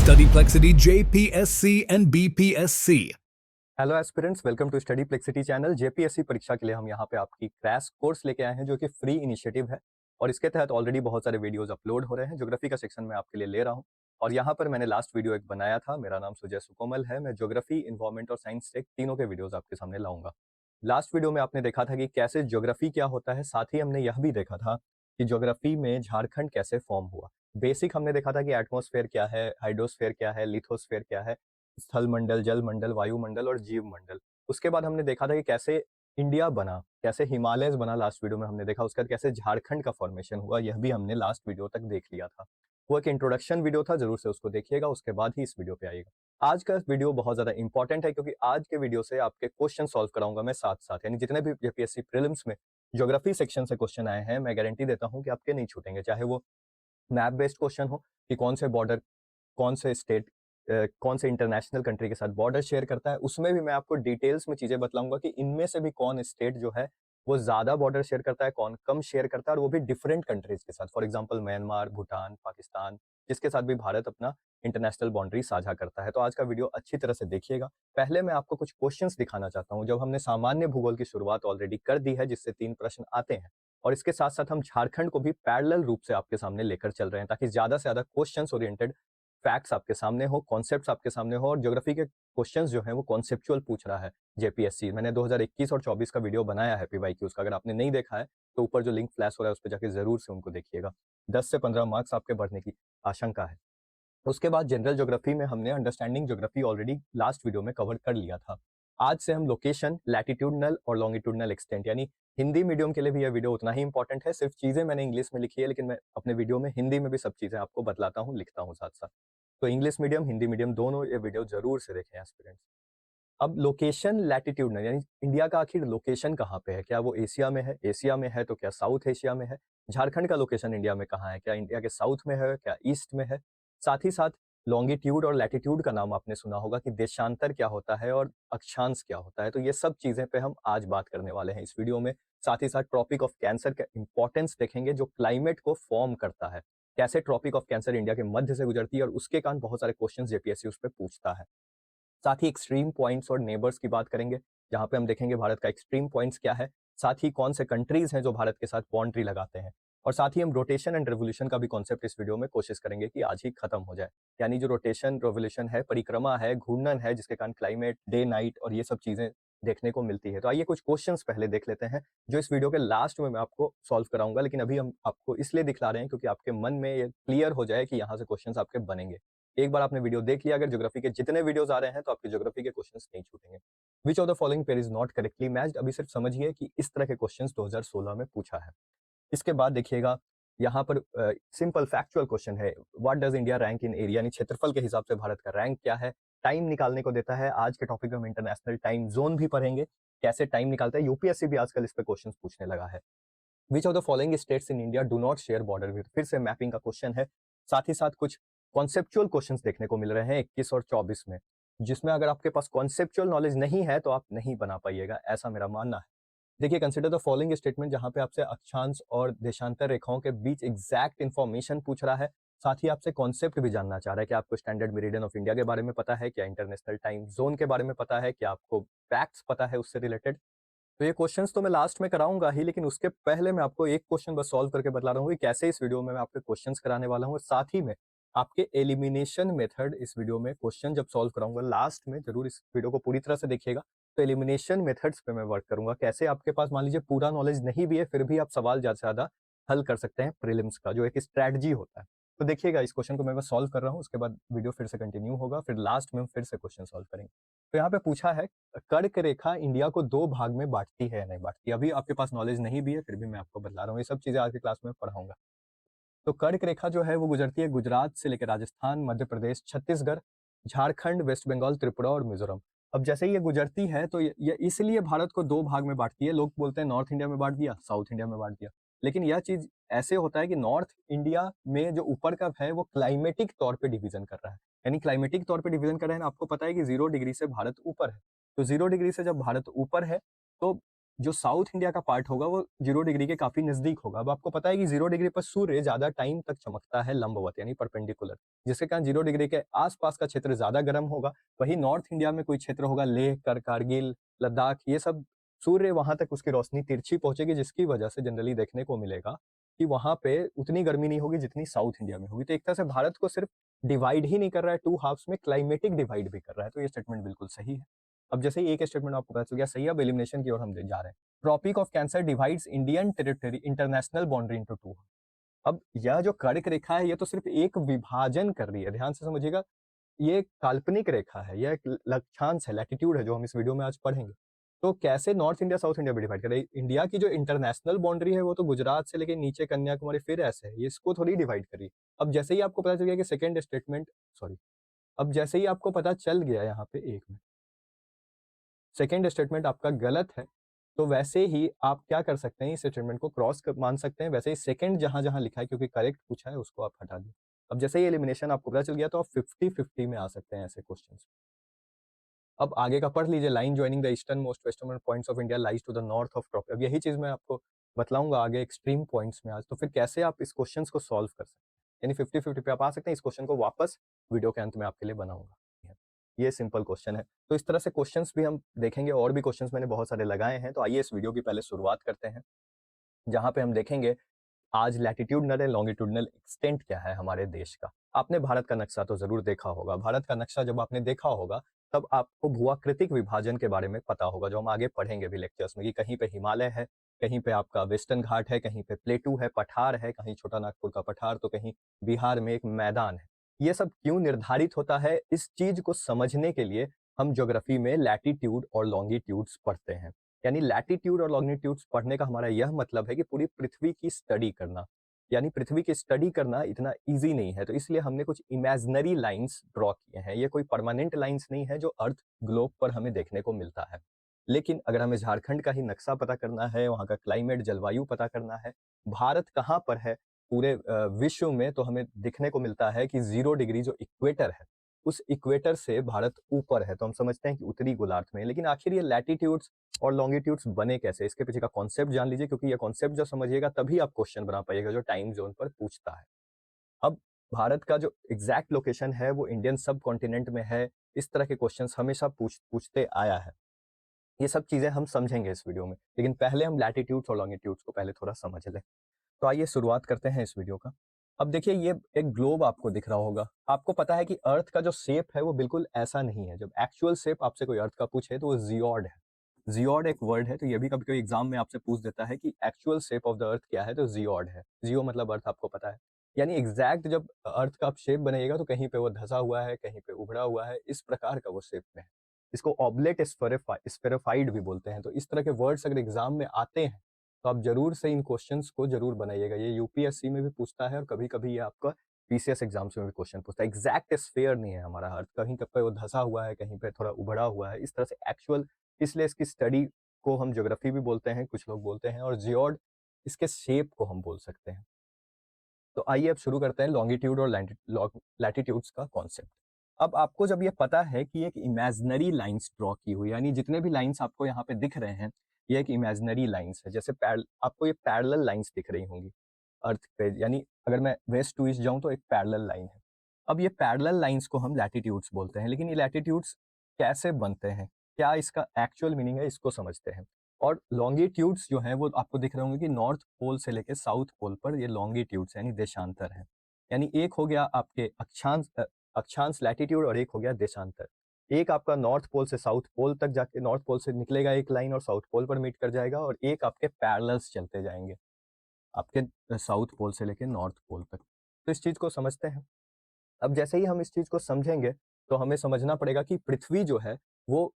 Studyplexity JPSC and BPSC. Hello aspirants, welcome to Studyplexity channel. JPSC परीक्षा के लिए हम यहाँ पे आपकी क्रैश कोर्स लेके आए हैं जो कि फ्री इनिशिएटिव है और इसके तहत ऑलरेडी बहुत सारे वीडियोस अपलोड हो रहे हैं। ज्योग्राफी का सेक्शन मैं आपके लिए ले रहा हूँ और यहाँ पर मैंने लास्ट वीडियो एक बनाया था। मेरा नाम सुजय सुकोमल है। मैं ज्योग्राफी, इन्वायरमेंट और साइंस टेक तीनों के वीडियोज आपके सामने लाऊंगा। लास्ट वीडियो में आपने देखा था कि कैसे ज्योग्राफी क्या होता है, साथ ही हमने यह भी देखा था कि ज्योग्राफी में झारखंड कैसे फॉर्म हुआ। बेसिक हमने देखा था कि एटमॉस्फेयर क्या है, हाइड्रोस्फेयर क्या है, लिथोस्फेयर क्या है, स्थल मंडल, जल मंडल, वायुमंडल और जीव मंडल। उसके बाद हमने देखा था कि कैसे इंडिया बना, कैसे हिमालयस बना, लास्ट वीडियो में हमने देखा। उसके बाद कैसे झारखंड का फॉर्मेशन हुआ, यह भी हमने लास्ट वीडियो तक देख लिया था। वो एक इंट्रोडक्शन वीडियो था, जरूर से उसको देखिएगा, उसके बाद ही इस वीडियो पे आइएगा। आज का वीडियो बहुत ज्यादा इंपॉर्टेंट है क्योंकि आज के वीडियो से आपके क्वेश्चन सॉल्व कराऊंगा मैं साथ साथ। यानी जितने भी जेपीएससी प्रीलिम्स में ज्योग्राफी सेक्शन से क्वेश्चन आए हैं, मैं गारंटी देता हूं कि आपके नहीं छूटेंगे। चाहे वो मैप बेस्ड क्वेश्चन हो कि कौन से बॉर्डर, कौन से स्टेट कौन से इंटरनेशनल कंट्री के साथ बॉर्डर शेयर करता है, उसमें भी मैं आपको डिटेल्स में चीजें बतलाऊंगा कि इनमें से भी कौन स्टेट जो है वो ज्यादा बॉर्डर शेयर करता है, कौन कम शेयर करता है, और वो भी डिफरेंट कंट्रीज के साथ। For example Myanmar, Bhutan, Pakistan, जिसके साथ भी भारत अपना इंटरनेशनल बाउंड्री साझा करता है। तो आज का वीडियो अच्छी तरह से देखिएगा। पहले मैं आपको कुछ क्वेश्चंस दिखाना चाहता हूं। जब हमने सामान्य भूगोल की शुरुआत ऑलरेडी कर दी है, जिससे 3 प्रश्न आते हैं, और इसके साथ साथ हम झारखंड को भी पैरेलल रूप से आपके सामने लेकर चल रहे हैं ताकि ज्यादा से ज्यादा क्वेश्चंस ओरिएंटेड फैक्ट्स आपके सामने हो, कॉन्सेप्ट्स आपके सामने हो। और ज्योग्राफी के क्वेश्चंस जो हैं वो कॉन्सेप्चुअल पूछ रहा है जेपीएससी। मैंने 2021 और 24 का वीडियो बनाया है पीवाईक्यूज का, अगर आपने नहीं देखा है तो ऊपर जो लिंक फ्लैश हो रहा है उस पर जाके जरूर से उनको देखिएगा। 10 से 15 मार्क्स आपके बढ़ने की आशंका है। उसके बाद जनरल ज्योग्राफी में हमने understanding geography already last video में कवर कर लिया था। आज से हम लोकेशन, लैटिट्यूडनल और लॉन्गिट्यूडनल एक्सटेंट, यानी हिंदी मीडियम के लिए भी यह वीडियो उतना ही इंपॉर्टेंट है। सिर्फ चीजें मैंने इंग्लिश में लिखी है, लेकिन मैं अपने वीडियो में हिंदी में भी सब चीजें आपको बतलाता हूँ, लिखता हूँ साथ साथ। तो इंग्लिश मीडियम, हिंदी मीडियम दोनों ये वीडियो जरूर से देखें एस्पिरेंट्स। अब लोकेशन, लैटिट्यूडनल, यानी इंडिया का आखिर लोकेशन कहाँ पे है? क्या वो एशिया में है? एशिया में है तो क्या साउथ एशिया में है? झारखंड का लोकेशन इंडिया में कहाँ है? क्या इंडिया के साउथ में है, क्या ईस्ट में है? साथ ही साथ लॉन्गिट्यूड और लैटिट्यूड का नाम आपने सुना होगा कि देशांतर क्या होता है और अक्षांश क्या होता है। तो ये सब चीजें पे हम आज बात करने वाले हैं इस वीडियो में। साथ ही साथ ट्रॉपिक ऑफ कैंसर का इंपॉर्टेंस देखेंगे जो क्लाइमेट को फॉर्म करता है। कैसे ट्रॉपिक ऑफ कैंसर इंडिया के मध्य से गुजरती है और उसके कारण बहुत सारे क्वेश्चन जेपीएससी उस पर पूछता है। साथ ही एक्सट्रीम पॉइंट्स और नेबर्स की बात करेंगे, जहां पे हम देखेंगे भारत का एक्सट्रीम पॉइंट्स क्या है, साथ ही कौन से कंट्रीज हैं जो भारत के साथ बाउंड्री लगाते हैं, और साथ ही हम रोटेशन एंड रेवोल्यूशन का भी कॉन्सेप्ट इस वीडियो में कोशिश करेंगे कि आज ही खत्म हो जाए। यानी जो रोटेशन रेवोल्यूशन है, परिक्रमा है, घूर्णन है, जिसके कारण क्लाइमेट, डे नाइट और ये सब चीजें देखने को मिलती है। तो आइए कुछ क्वेश्चंस पहले देख लेते हैं जो इस वीडियो के लास्ट में मैं आपको सॉल्व कराऊंगा, लेकिन अभी हम आपको इसलिए दिखला रहे हैं क्योंकि आपके मन में ये क्लियर हो जाए कि यहाँ से क्वेश्चंस आपके बनेंगे। एक बार आपने वीडियो देख लिया, अगर ज्योग्राफी के जितने वीडियोस आ रहे हैं तो आपके ज्योग्राफी के क्वेश्चंस नहीं छूटेंगे। Which of the following pair is not correctly matched? अभी सिर्फ समझिए कि इस तरह के क्वेश्चंस 2016 में पूछा है। इसके बाद देखिएगा, यहाँ पर सिंपल फैक्चुअल क्वेश्चन है, what does India rank in area, यानी क्षेत्रफल के हिसाब से भारत का रैंक क्या है। टाइम निकालने को देता है। आज के टॉपिक में हम इंटरनेशनल टाइम जोन भी पढ़ेंगे, कैसे टाइम निकालता है। यूपीएससी भी आजकल इस पे क्वेश्चन पूछने लगा है। विच of the following states in India do not share border with, फिर से मैपिंग का क्वेश्चन है। साथ ही साथ कुछ कॉन्सेप्चुअल क्वेश्चंस देखने को मिल रहे हैं 21 और 24 में, जिसमें अगर आपके पास कॉन्सेप्चुअल नॉलेज नहीं है तो आप नहीं बना पाइएगा, ऐसा मेरा मानना है। देखिए, कंसिडर द फॉलोइंग स्टेटमेंट, जहां पे आपसे अक्षांश और देशांतर रेखाओं के बीच एग्जैक्ट इन्फॉर्मेशन पूछ रहा है। साथ ही आपसे कॉन्सेप्ट भी जानना चाह रहा है कि आपको स्टैंडर्ड मेरिडियन ऑफ इंडिया के बारे में पता है क्या, इंटरनेशनल टाइम जोन के बारे में पता है क्या, आपको फैक्ट्स पता है उससे रिलेटेड। तो ये क्वेश्चंस तो मैं लास्ट में कराऊंगा ही, लेकिन उसके पहले मैं आपको एक क्वेश्चन बस सॉल्व करके बता रहा हूँ कि कैसे इस वीडियो में मैं आपके क्वेश्चंस कराने वाला हूँ। और साथ ही में आपके एलिमिनेशन मेथड इस वीडियो में क्वेश्चन जब सॉल्व कराऊंगा लास्ट में, जरूर इस वीडियो को पूरी तरह से देखिएगा। तो एलिमिनेशन मेथड्स पे मैं वर्क करूंगा, कैसे आपके पास मान लीजिए पूरा नॉलेज नहीं भी है फिर भी आप सवाल ज्यादा से ज्यादा हल कर सकते हैं प्रीलिम्स का, जो एक स्ट्रैटेजी होता है। तो देखिएगा, इस क्वेश्चन को मैं बस सॉल्व कर रहा हूँ, उसके बाद वीडियो फिर से कंटिन्यू होगा, फिर लास्ट में हम फिर से क्वेश्चन सॉल्व करेंगे। तो यहाँ पे पूछा है, कर्क रेखा इंडिया को 2 भाग में बांटती है या नहीं बांटती? अभी आपके पास नॉलेज नहीं भी है फिर भी मैं आपको बता रहा हूँ, ये सब चीजें आज की क्लास में पढ़ाऊंगा। तो कर्क रेखा जो है वो गुजरती है गुजरात से लेकर राजस्थान, मध्य प्रदेश, छत्तीसगढ़, झारखंड, वेस्ट बंगाल, त्रिपुरा और मिजोरम। अब जैसे ही ये गुजरती है तो ये इसलिए भारत को 2 भाग में बांटती है। लोग बोलते हैं नॉर्थ इंडिया में बांट दिया, साउथ इंडिया में बांट दिया, लेकिन यह चीज ऐसे होता है कि नॉर्थ इंडिया में जो ऊपर का है वो क्लाइमेटिक तौर पे डिवीजन कर रहा है। यानी क्लाइमेटिक तौर पे डिवीजन कर रहा है ना, आपको पता है कि 0 डिग्री से भारत ऊपर है। तो 0 डिग्री से जब भारत ऊपर है तो जो साउथ इंडिया का पार्ट होगा वो 0 डिग्री के काफ़ी नज़दीक होगा। अब आपको पता है कि 0 डिग्री पर सूर्य ज़्यादा टाइम तक चमकता है लंबवत यानी परपेंडिकुलर, जिसके कारण 0 डिग्री के आस-पास का क्षेत्र ज़्यादा गर्म होगा। वहीं नॉर्थ इंडिया में कोई क्षेत्र होगा लेह, कारगिल, लद्दाख, ये सब सूर्य वहाँ तक उसकी रोशनी तिरछी पहुँचेगी, जिसकी वजह से जनरली देखने को मिलेगा कि वहाँ पे उतनी गर्मी नहीं होगी जितनी साउथ इंडिया में होगी। तो एक तरह से भारत को सिर्फ डिवाइड ही नहीं कर रहा है 2 हाल्फ्स में, क्लाइमेटिक डिवाइड भी कर रहा है। तो ये स्टेटमेंट बिल्कुल सही है। अब जैसे ही एक स्टेटमेंट आपको पता चल गया सही है, अब एलिमिनेशन की ओर हम जा रहे हैं। Tropic of cancer divides Indian territory international boundary into 2। अब यह जो कर्क रेखा है ये तो सिर्फ एक विभाजन कर रही है, ध्यान से समझिएगा। ये काल्पनिक रेखा है, यह एक लक्षांश है, लैटिट्यूड है, जो हम इस वीडियो में आज पढ़ेंगे। तो कैसे नॉर्थ इंडिया साउथ इंडिया में डिवाइड कर रही है? इंडिया की जो इंटरनेशनल बाउंड्री है वो तो गुजरात से लेके नीचे कन्याकुमारी फिर ऐसे है, ये इसको थोड़ी डिवाइड कर रही है। अब जैसे ही आपको पता चल गया कि सेकंड स्टेटमेंट सॉरी अब जैसे ही आपको पता चल गया यहाँ पे एक मिनट सेकंड स्टेटमेंट आपका गलत है, तो वैसे ही आप क्या कर सकते हैं, इस स्टेटमेंट को क्रॉस मान सकते हैं। वैसे ही सेकंड जहां जहां लिखा है क्योंकि करेक्ट पूछा है उसको आप हटा दें। अब जैसे ही एलिमिनेशन आपको पता चल गया तो आप 50-50 में आ सकते हैं ऐसे क्वेश्चंस। अब आगे का पढ़ लीजिए, line joining the eastern most western points of India lies to the north of tropic. अब यही चीज मैं आपको बतलाऊंगा आगे एक्सट्रीम पॉइंट्स में आज। तो फिर कैसे आप इस क्वेश्चंस को सॉल्व कर सकते हैं, यानी 50-50 पे आप आ सकते हैं। इस क्वेश्चन को वापस वीडियो के अंत में आपके लिए बनाऊंगा। ये सिंपल क्वेश्चन है। तो इस तरह से क्वेश्चंस भी हम देखेंगे, और भी क्वेश्चंस मैंने बहुत सारे लगाए हैं। तो आइए इस वीडियो की पहले शुरुआत करते हैं, जहां पे हम देखेंगे आज लैटिट्यूडनल एंड लॉन्गिट्यूडनल एक्सटेंट क्या है हमारे देश का। आपने भारत का नक्शा तो जरूर देखा होगा। भारत का नक्शा जब आपने देखा होगा तब आपको भूआकृतिक विभाजन के बारे में पता होगा, जो हम आगे पढ़ेंगे भी लेक्चर्स में, कि कहीं पे हिमालय है, कहीं पे आपका वेस्टर्न घाट है, कहीं पे प्लेटू है, पठार है, कहीं छोटा नागपुर का पठार, तो कहीं बिहार में एक मैदान है। ये सब क्यों निर्धारित होता है, इस चीज को समझने के लिए हम ज्योग्राफी में लैटिट्यूड और लॉन्गिट्यूड्स पढ़ते हैं। यानी लैटिट्यूड और लॉन्गिट्यूड्स पढ़ने का हमारा यह मतलब है कि पूरी पृथ्वी की स्टडी करना। यानी पृथ्वी की स्टडी करना इतना इजी नहीं है, तो इसलिए हमने कुछ इमेजिनरी लाइंस ड्रॉ किए हैं। ये कोई परमानेंट लाइंस नहीं है जो अर्थ ग्लोब पर हमें देखने को मिलता है। लेकिन अगर हमें झारखंड का ही नक्शा पता करना है, वहाँ का क्लाइमेट जलवायु पता करना है, भारत कहाँ पर है पूरे विश्व में, तो हमें दिखने को मिलता है कि 0 डिग्री जो इक्वेटर है, उस इक्वेटर से भारत ऊपर है, तो हम समझते हैं कि उत्तरी गोलार्ध में है। लेकिन आखिर ये लैटिट्यूड्स और लॉन्गिट्यूड्स बने कैसे, इसके पीछे का कॉन्सेप्ट जान लीजिए, क्योंकि ये कॉन्सेप्ट जो समझिएगा तभी आप क्वेश्चन बना पाइएगा जो टाइम जोन पर पूछता है। अब भारत का जो एग्जैक्ट लोकेशन है वो इंडियन सब कॉन्टिनेंट में है, इस तरह के क्वेश्चंस हमेशा पूछते आया है। ये सब चीजें हम समझेंगे इस वीडियो में, लेकिन पहले हम लैटिट्यूड्स और लॉन्गिट्यूड्स को पहले थोड़ा समझ लें। तो आइए शुरुआत करते हैं इस वीडियो का। अब देखिए, ये एक ग्लोब आपको दिख रहा होगा। आपको पता है कि अर्थ का जो शेप है वो बिल्कुल ऐसा नहीं है। जब एक्चुअल शेप आपसे कोई अर्थ का पूछे तो वो जियोड है। जियोड एक वर्ड है, तो ये भी कभी कभी एग्जाम में आपसे पूछ देता है कि actual shape of the earth क्या है, तो जियोड है। जियो मतलब अर्थ, आपको पता है। यानी एग्जैक्ट जब अर्थ का आप शेप बनाइएगा तो कहीं पे वो धसा हुआ है, कहीं पे उभड़ा हुआ है, इस प्रकार का वो शेप में है। इसको ऑब्लेट स्फेरिफाइड भी बोलते हैं। तो इस तरह के वर्ड्स अगर एग्जाम में आते हैं तो आप जरूर से इन क्वेश्चंस को जरूर बनाइएगा। ये यूपीएससी में भी पूछता है और कभी कभी ये आपका पीसीएस एग्जाम्स में भी क्वेश्चन पूछता है। एग्जैक्ट स्फेयर नहीं है हमारा अर्थ, कहीं पे वो धसा हुआ है, कहीं पे थोड़ा उभड़ा हुआ है, इस तरह से एक्चुअल। इसलिए इसकी स्टडी को हम ज्योग्राफी भी बोलते हैं, कुछ लोग बोलते हैं, और जियोड इसके शेप को हम बोल सकते हैं। तो आइए अब शुरू करते हैं लॉन्गिट्यूड और लैटिट्यूड्स का कॉन्सेप्ट। अब आपको जब ये पता है कि एक इमेजिनरी लाइंस ड्रॉ की हुई, यानी जितने भी लाइंस आपको यहाँ पे दिख रहे हैं ये एक इमेजिनरी लाइंस है। जैसे आपको ये पैरेलल लाइंस दिख रही होंगी अर्थ पे, यानी अगर मैं वेस्ट टू ईस्ट जाऊं तो एक पैरेलल लाइन है। अब ये पैरेलल लाइंस को हम लैटिट्यूड्स बोलते हैं। लेकिन ये लैटिट्यूड्स कैसे बनते हैं, क्या इसका एक्चुअल मीनिंग है, इसको समझते हैं। और लॉन्गिट्यूड्स जो हैं वो आपको दिख रहे होंगे कि नॉर्थ पोल से लेकर साउथ पोल पर ये लॉन्गिट्यूड्स यानी देशांतर हैं। यानी एक हो गया आपके अक्षांश लैटिट्यूड और एक हो गया देशांतर। एक आपका नॉर्थ पोल से साउथ पोल तक जाके, नॉर्थ पोल से निकलेगा एक लाइन और साउथ पोल पर मीट कर जाएगा, और एक आपके पैरेलल्स चलते जाएंगे आपके साउथ पोल से लेकर नॉर्थ पोल तक। तो इस चीज को समझते हैं। अब जैसे ही हम इस चीज को समझेंगे तो हमें समझना पड़ेगा कि पृथ्वी जो है वो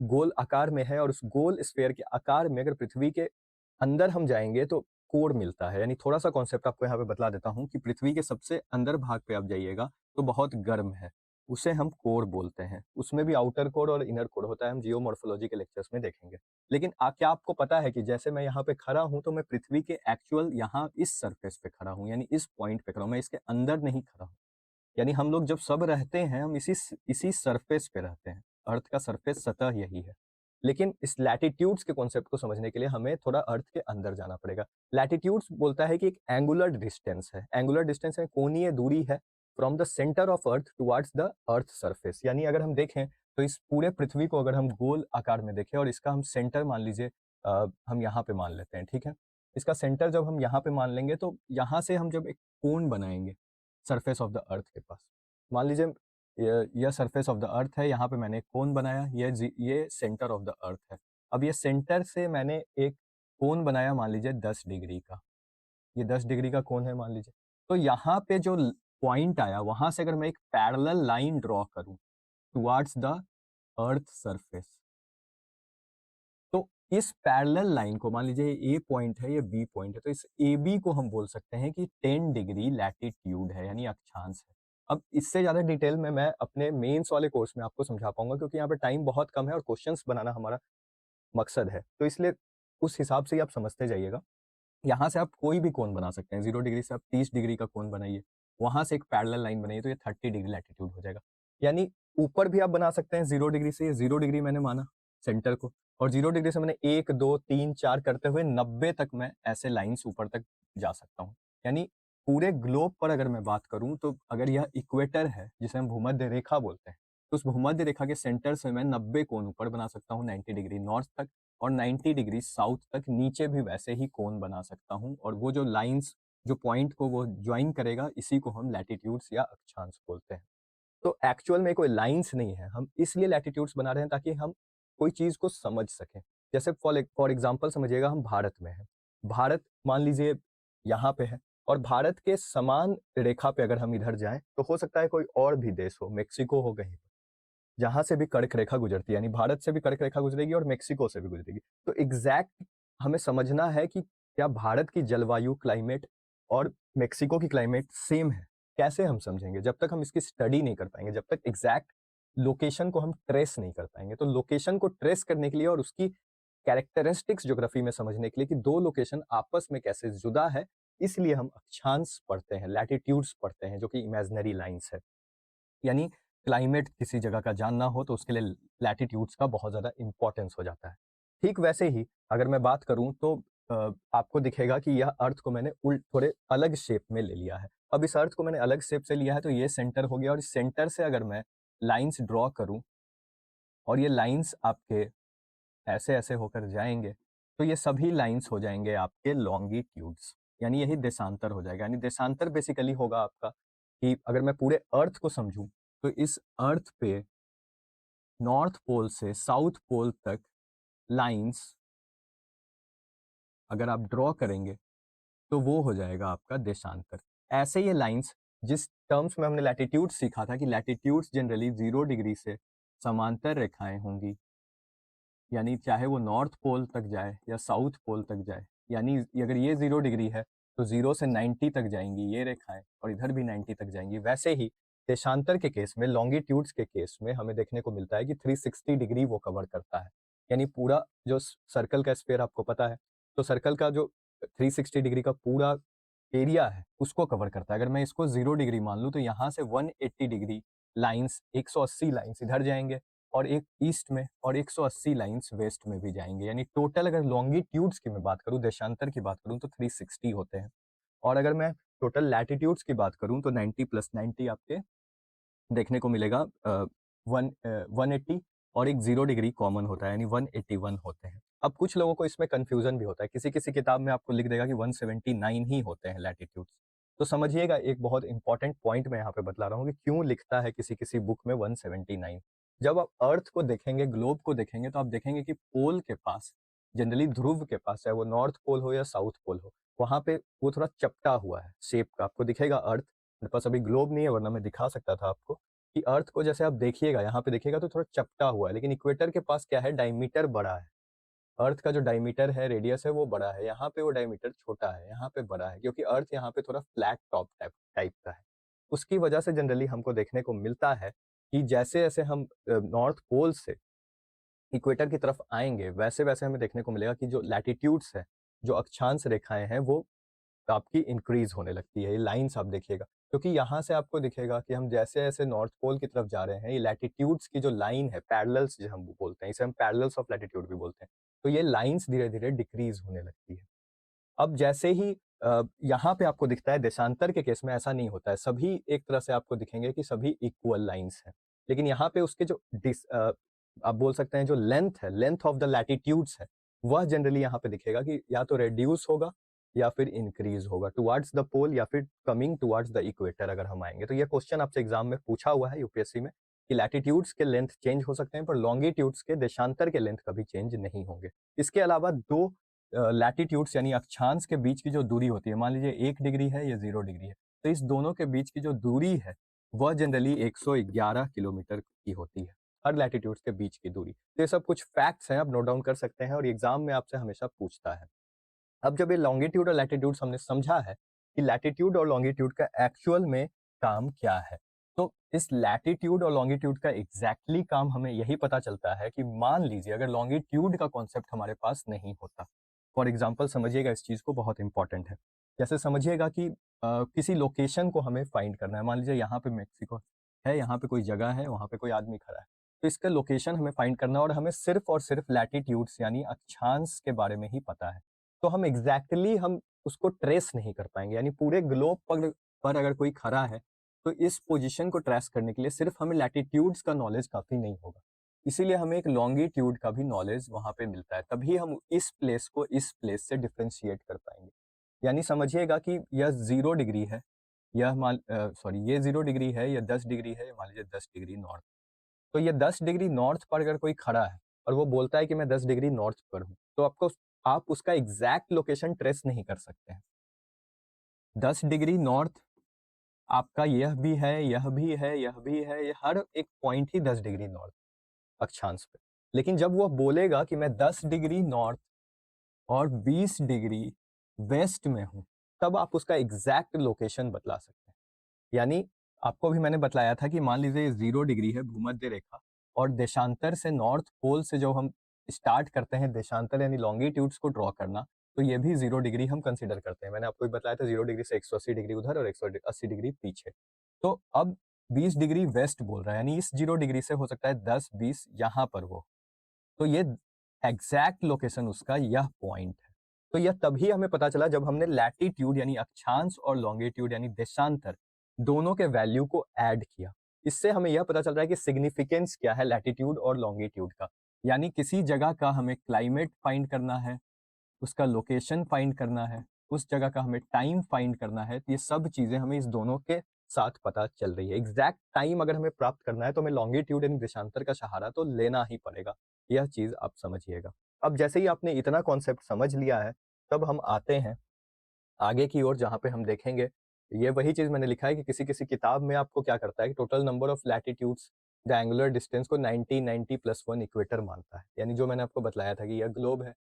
गोल आकार में है, और उस गोल स्फेयर के आकार में अगर पृथ्वी के अंदर हम जाएंगे तो कोर मिलता है। यानी थोड़ा सा कॉन्सेप्ट आपको यहाँ पे बतला देता हूँ कि पृथ्वी के सबसे अंदर भाग पे आप जाइएगा तो बहुत गर्म है, उसे हम कोर बोलते हैं। उसमें भी आउटर कोर और इनर कोर होता है, हम जियोमॉर्फोलॉजी के लेक्चर्स में देखेंगे। लेकिन क्या आपको पता है कि जैसे मैं यहाँ पे खड़ा हूँ तो मैं पृथ्वी के एक्चुअल यहाँ इस सरफेस पे खड़ा हूँ, यानी इस पॉइंट पे खड़ा हूँ, मैं इसके अंदर नहीं खड़ा हूँ। यानी हम लोग जब सब रहते हैं हम इसी सरफेस पे रहते हैं। अर्थ का सरफेस सतह यही है। लेकिन इस लैटिट्यूड्स के कॉन्सेप्ट को समझने के लिए हमें थोड़ा अर्थ के अंदर जाना पड़ेगा। लैटिट्यूड्स बोलता है कि एक एंगुलर डिस्टेंस है, एंगुलर डिस्टेंस है, कोणीय दूरी है from the centre of earth towards the earth surface. यानी अगर हम देखें तो इस पूरे पृथ्वी को अगर हम गोल आकार में देखें और इसका हम सेंटर मान लीजिए, हम यहाँ पे मान लेते हैं, ठीक है। इसका सेंटर जब हम यहाँ पे मान लेंगे तो यहाँ से हम जब एक कोण बनाएंगे सरफेस ऑफ द अर्थ के पास, मान लीजिए यह सरफेस ऑफ द अर्थ है, यहाँ पे मैंने एक कोण बनाया, ये सेंटर ऑफ द अर्थ है। अब ये सेंटर से मैंने एक कोण बनाया मान लीजिए 10 डिग्री का, ये 10 डिग्री का कोण है मान लीजिए। तो यहाँ पे जो पॉइंट आया वहां से अगर मैं एक पैरेलल लाइन ड्रॉ करूं टुवर्ड्स द अर्थ सरफेस, तो इस पैरेलल लाइन को मान लीजिए ए पॉइंट है, ये बी पॉइंट है, तो इस ए बी को हम बोल सकते हैं कि 10 डिग्री लैटिट्यूड है, यानी अक्षांश है। अब इससे ज्यादा डिटेल में मैं अपने मेंस वाले कोर्स में आपको समझा पाऊंगा, क्योंकि यहाँ पे टाइम बहुत कम है और क्वेश्चंस बनाना हमारा मकसद है, तो इसलिए उस हिसाब से ही आप समझते जाइएगा। यहाँ से आप कोई भी कोण बना सकते हैं, 0 डिग्री से आप 30 डिग्री का कोण बनाइए, वहां से एक पैरेलल लाइन बनाइए तो ये 30 डिग्री लैटिट्यूड हो जाएगा। यानी ऊपर भी आप बना सकते हैं 0 डिग्री से, ये 0 डिग्री मैंने माना सेंटर को, और 0 डिग्री से मैंने 1 2 3 4 करते हुए 90 तक मैं ऐसे लाइन्स ऊपर तक जा सकता हूँ। यानी पूरे ग्लोब पर अगर मैं बात करूं तो अगर यह इक्वेटर है जिसे हम भूमध्य रेखा बोलते हैं, तो उस भूमध्य रेखा के सेंटर से मैं 90 कोण ऊपर बना सकता हूँ 90 डिग्री नॉर्थ तक, और 90 डिग्री साउथ तक नीचे भी वैसे ही कोण बना सकता हूँ, और वो जो लाइंस जो पॉइंट को वो ज्वाइन करेगा इसी को हम लैटिट्यूड्स या अक्षांश बोलते हैं। तो एक्चुअल में कोई लाइंस नहीं है, हम इसलिए लैटिट्यूड्स बना रहे हैं ताकि हम कोई चीज को समझ सकें। जैसे फॉर एग्जाम्पल समझिएगा, हम भारत में हैं, भारत मान लीजिए यहाँ पे है, और भारत के समान रेखा पे अगर हम इधर जाएं तो हो सकता है कोई और भी देश हो, मेक्सिको हो कहीं, जहां से भी कर्क रेखा गुजरती है, यानी भारत से भी कर्क रेखा गुजरेगी और मेक्सिको से भी गुजरेगी। तो एग्जैक्ट हमें समझना है कि क्या भारत की जलवायु क्लाइमेट और मेक्सिको की क्लाइमेट सेम है। कैसे हम समझेंगे? जब तक हम इसकी स्टडी नहीं कर पाएंगे, जब तक एग्जैक्ट लोकेशन को हम ट्रेस नहीं कर पाएंगे। तो लोकेशन को ट्रेस करने के लिए और उसकी कैरेक्टरिस्टिक्स ज्योग्राफी में समझने के लिए कि दो लोकेशन आपस में कैसे जुदा है, इसलिए हम अक्षांश पढ़ते हैं, लैटिट्यूड्स पढ़ते हैं, जो कि इमेजिनरी लाइंस है। यानी क्लाइमेट किसी जगह का जानना हो तो उसके लिए लैटिट्यूड्स का बहुत ज़्यादा इंपॉर्टेंस हो जाता है। ठीक वैसे ही अगर मैं बात करूं तो आपको दिखेगा कि यह अर्थ को मैंने थोड़े अलग शेप में ले लिया है। अब इस अर्थ को मैंने अलग शेप से लिया है तो ये सेंटर हो गया, और इस सेंटर से अगर मैं लाइंस ड्रॉ करूं और ये लाइंस आपके ऐसे ऐसे होकर जाएंगे, तो ये सभी लाइंस हो जाएंगे आपके लॉन्गिट्यूड्स, यानी यही देशांतर हो जाएगा। यानी देशांतर बेसिकली होगा आपका कि अगर मैं पूरे अर्थ को समझूं तो इस अर्थ पे नॉर्थ पोल से साउथ पोल तक लाइंस अगर आप ड्रॉ करेंगे तो वो हो जाएगा आपका देशांतर। ऐसे ये लाइंस, जिस टर्म्स में हमने लैटिट्यूड सीखा था कि लैटिट्यूड्स जनरली 0 डिग्री से समांतर रेखाएं होंगी, यानी चाहे वो नॉर्थ पोल तक जाए या साउथ पोल तक जाए, यानी अगर ये 0 डिग्री है तो 0 से 90 तक जाएंगी ये रेखाएं, और इधर भी 90 तक जाएंगी। वैसे ही देशांतर के केस में, लॉन्गिट्यूड्स के केस में हमें देखने को मिलता है कि 360 डिग्री वो कवर करता है। यानी पूरा जो सर्कल का स्फीयर आपको पता है, तो सर्कल का जो 360 डिग्री का पूरा एरिया है उसको कवर करता है। अगर मैं इसको 0 डिग्री मान लूँ तो यहाँ से 180 डिग्री लाइंस, 180 लाइंस इधर जाएंगे, और एक ईस्ट में, और 180 लाइंस वेस्ट में भी जाएंगे। यानी टोटल अगर लॉन्गिट्यूड्स की मैं बात करूं, देशांतर की बात करूं, तो 360 होते हैं। और अगर मैं टोटल लैटिट्यूड्स की बात करूं तो 90 + 90 आपके देखने को मिलेगा 180, और एक 0 डिग्री कॉमन होता है, यानी 181 होते हैं। अब कुछ लोगों को इसमें कंफ्यूजन भी होता है, किसी किसी किताब में आपको लिख देगा कि 179 ही होते हैं लैटिट्यूड्स। तो समझिएगा, एक बहुत इंपॉर्टेंट पॉइंट मैं यहाँ पे बतला रहा हूँ कि क्यों लिखता है किसी किसी बुक में 179। जब आप अर्थ को देखेंगे, ग्लोब को देखेंगे, तो आप देखेंगे कि पोल के पास, जनरली ध्रुव के पास, चाहे वो नॉर्थ पोल हो या साउथ पोल हो, वहां पे वो थोड़ा चपटा हुआ है शेप का, आपको दिखेगा अर्थ। मेरे पास अभी ग्लोब नहीं है, वरना मैं दिखा सकता था आपको कि अर्थ को जैसे आप देखिएगा, यहाँ पे देखिएगा तो थोड़ा चपटा हुआ है, लेकिन इक्वेटर के पास क्या है, डायमीटर बड़ा है। अर्थ का जो डायमीटर है, रेडियस है, वो बड़ा है। यहाँ पे वो डायमीटर छोटा है, यहाँ पे बड़ा है, क्योंकि अर्थ यहाँ पे थोड़ा फ्लैट टॉप टाइप का है। उसकी वजह से जनरली हमको देखने को मिलता है कि जैसे जैसे हम नॉर्थ पोल से इक्वेटर की तरफ आएंगे, वैसे वैसे हमें देखने को मिलेगा कि जो लैटिट्यूड्स है, जो अक्षांश रेखाएं हैं, वो आपकी इंक्रीज होने लगती है। ये लाइंस आप देखिएगा, क्योंकि यहाँ से आपको दिखेगा कि हम जैसे-जैसे नॉर्थ पोल की तरफ जा रहे हैं, ये लैटिट्यूड्स की जो लाइन है, पैरेलल्स जो हम बोलते हैं, इसे हम पैरेलल्स ऑफ लैटिट्यूड भी बोलते हैं। तो ये लाइन्स धीरे-धीरे डिक्रीज़ होने लगती है। अब जैसे ही यहाँ पे आपको दिखता है, देशांतर के केस में ऐसा नहीं होता है, सभी एक तरह से आपको दिखेंगे कि सभी इक्वल लाइन्स हैं। लेकिन यहाँ पे उसके जो आप बोल सकते हैं जो लेंथ है, लेंथ ऑफ द लैटिट्यूड्स है, वह जनरली यहाँ पे दिखेगा कि या तो रिड्यूस होगा या फिर इंक्रीज़ होगा टुवर्ड्स द पोल या फिर कमिंग टुवर्ड्स द इक्वेटर अगर हम आएँगे। तो ये क्वेश्चन आपसे एग्ज़ाम में पूछा हुआ है यूपीएससी में कि लैटिट्यूड्स के लेंथ चेंज हो सकते हैं पर लॉन्गिट्यूड्स के देशांतर के लेंथ कभी चेंज नहीं होंगे। इसके अलावा 2 लैटिट्यूड्स यानी अक्षांश के बीच की जो दूरी होती है, मान लीजिए 1 डिग्री है या 0 डिग्री है, तो इस दोनों के बीच की जो दूरी है, वह जनरली 111 किलोमीटर की होती है, हर लैटिट्यूड्स के बीच की दूरी। तो ये सब कुछ फैक्ट्स हैं, आप नोट डाउन कर सकते हैं और एग्ज़ाम में आपसे हमेशा पूछता है। अब जब ये लॉन्गिट्यूड और लैटिट्यूड्स हमने समझा है कि लैटिट्यूड और लॉन्गिट्यूड का एक्चुअल में काम क्या है, तो इस लैटिट्यूड और लॉन्गिट्यूड का एग्जैक्टली काम हमें यही पता चलता है कि मान लीजिए अगर लॉन्गिट्यूड का कॉन्सेप्ट हमारे पास नहीं होता। फॉर एग्जाम्पल समझिएगा इस चीज़ को, बहुत इंपॉर्टेंट है। जैसे समझिएगा कि किसी लोकेशन को हमें फाइंड करना है, मान लीजिए यहाँ पे मेक्सिको है, यहाँ पे कोई जगह है, वहाँ पे कोई आदमी खड़ा है। तो इसका लोकेशन हमें फाइंड करना है और हमें सिर्फ और सिर्फ लैटिट्यूड्स यानी अक्षांश के बारे में ही पता है। तो हम एग्जैक्टली हम उसको ट्रेस नहीं कर पाएँगे, यानी पूरे ग्लोब पर अगर कोई खड़ा है, तो इस पोज़ीशन को ट्रेस करने के लिए सिर्फ़ हमें लैटिट्यूड्स का नॉलेज काफ़ी नहीं होगा। इसीलिए हमें एक लॉन्गिट्यूड का भी नॉलेज वहाँ पे मिलता है, तभी हम इस प्लेस को इस प्लेस से डिफरेंशिएट कर पाएँगे। यानी समझिएगा कि यह 0 डिग्री है, ये 0 डिग्री है, या 10 डिग्री है, मान लीजिए 10 डिग्री नॉर्थ। तो ये 10 डिग्री नॉर्थ पर अगर कोई खड़ा है और वो बोलता है कि मैं 10 डिग्री नॉर्थ पर हूँ, तो आप उसका एग्जैक्ट लोकेशन ट्रेस नहीं कर सकते हैं। 10 डिग्री नॉर्थ आपका यह भी है, यह भी है, यह भी है, ये हर एक पॉइंट ही 10 डिग्री नॉर्थ अक्षांश पे। लेकिन जब वो बोलेगा कि मैं 10 डिग्री नॉर्थ और 20 डिग्री वेस्ट में हूँ, तब आप उसका एग्जैक्ट लोकेशन बतला सकते हैं। यानी आपको भी मैंने बतलाया था कि मान लीजिए ये 0 डिग्री है भूमध्य रेखा, और देशांतर से नॉर्थ पोल से जो हम स्टार्ट करते हैं देशांतर यानी लॉन्गिट्यूड्स को ड्रॉ करना, तो ये भी 0 डिग्री हम कंसीडर करते हैं। मैंने आपको भी बताया था 0 डिग्री से 180 डिग्री उधर और 180 डिग्री पीछे। तो अब 20 डिग्री वेस्ट बोल रहा है, यानी इस 0 डिग्री से हो सकता है 10-20 यहाँ पर वो। तो ये एग्जैक्ट लोकेशन उसका यह पॉइंट है। तो यह तभी हमें पता चला जब हमने लैटिट्यूड यानी अक्षांश और लॉन्गिट्यूड यानी देशांतर दोनों के वैल्यू को ऐड किया। इससे हमें यह पता चल रहा है कि सिग्निफिकेंस क्या है लैटिट्यूड और लॉन्गिट्यूड का। यानी किसी जगह का हमें क्लाइमेट फाइंड करना है, उसका लोकेशन फाइंड करना है, उस जगह का हमें टाइम फाइंड करना है, तो ये सब चीज़ें हमें इस दोनों के साथ पता चल रही है। एग्जैक्ट टाइम अगर हमें प्राप्त करना है तो हमें लॉन्गिट्यूड यानी देशांतर का सहारा तो लेना ही पड़ेगा। यह चीज़ आप समझिएगा। अब जैसे ही आपने इतना कॉन्सेप्ट समझ लिया है, तब हम आते हैं आगे की ओर जहाँ पे हम देखेंगे, ये वही चीज़ मैंने लिखा है कि किसी-किसी किताब में आपको क्या करता है कि total number of latitudes the angular distance को 90, 90 प्लस 1 इक्वेटर मानता है। यानी जो मैंने आपको बतलाया था कि यह ग्लोब है,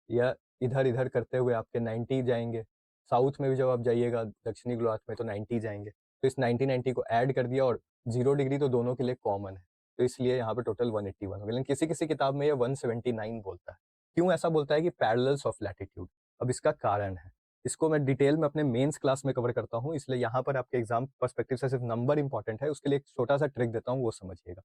यह इधर-इधर करते हुए आपके 90 जाएँगे। साउथ में भी जब आप जाइएगा दक्षिणी गोलार्ध में तो 90 जाएँगे। तो इस 90-90 को ऐड कर दिया और 0 डिग्री तो दोनों के लिए कॉमन है। तो इसलिए यहाँ पे टोटल 181 हो गया। लेकिन किसी-किसी किताब में ये 179 बोलता है। क्यों ऐसा बोलता है कि पैरेलल्स ऑफ लैटिट्यूड? अब इसका कारण है। इसको मैं डिटेल में अपने मेंस क्लास में कवर करता हूँ, इसलिए यहाँ पर आपके एग्जाम पर्सपेक्टिव से सिर्फ नंबर इंपॉर्टेंट है, उसके लिए एक छोटा-सा ट्रिक देता हूँ, वो समझिएगा।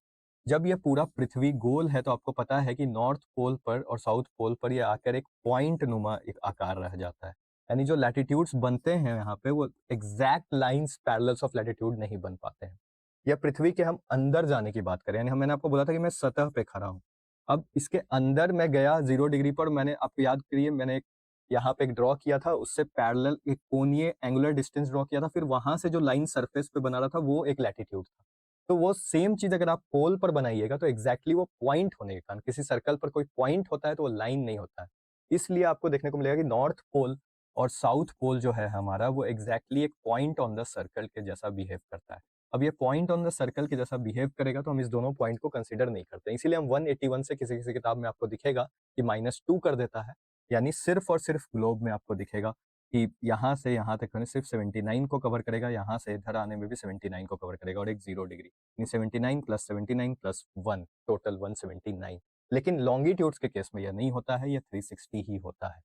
जब ये पूरा पृथ्वी गोल है, तो आपको पता है कि नॉर्थ पोल पर और साउथ पोल पर ये आकर एक पॉइंट नुमा एक आकार रह जाता है। यानी जो लैटिट्यूड्स बनते हैं यहाँ पे, वो exact lines parallels of latitude नहीं बन पाते हैं। या पृथ्वी के हम अंदर जाने की बात करें, यानी मैंने आपको बोला था कि मैं सतह पे खड़ा हूँ। अब इसके अंदर मैं गया 0 डिग्री पर, मैंने आपको याद करिए मैंने एक यहाँ पे एक ड्रॉ किया था, उससे पैरेलल एक कोणीय एंगुलर डिस्टेंस ड्रॉ किया था, फिर वहाँ से जो लाइन सरफेस पे बना रहा था, वो एक लैटिट्यूड था। तो वो सेम चीज़ अगर आप पोल पर बनाइएगा, तो एग्ज़ैक्टली वो पॉइंट होने के कारण, किसी सर्कल पर कोई पॉइंट होता है, तो वो लाइन नहीं होता है। इसलिए आपको देखने को मिलेगा कि नॉर्थ पोल और साउथ पोल जो है हमारा, वो एग्ज़ैक्टली एक पॉइंट ऑन द सर्कल के जैसा बिहेव करता है। अब ये पॉइंट ऑन द सर्कल के जैसा बिहेव करेगा, तो हम इस दोनों पॉइंट को कंसीडर नहीं करते। इसीलिए हम 181 से किसी-किसी किताब में आपको दिखेगा कि -2 कर देता है। यानी सिर्फ और सिर्फ ग्लोब में आपको दिखेगा कि यहाँ से यहाँ तक मैंने सिर्फ 79 को कवर करेगा, यहाँ से इधर आने में भी 79 को कवर करेगा और एक 0 डिग्री, यानी 79 प्लस 1 टोटल 179। लेकिन लॉन्गिट्यूड्स के केस में यह नहीं होता है, यह 360 ही होता है।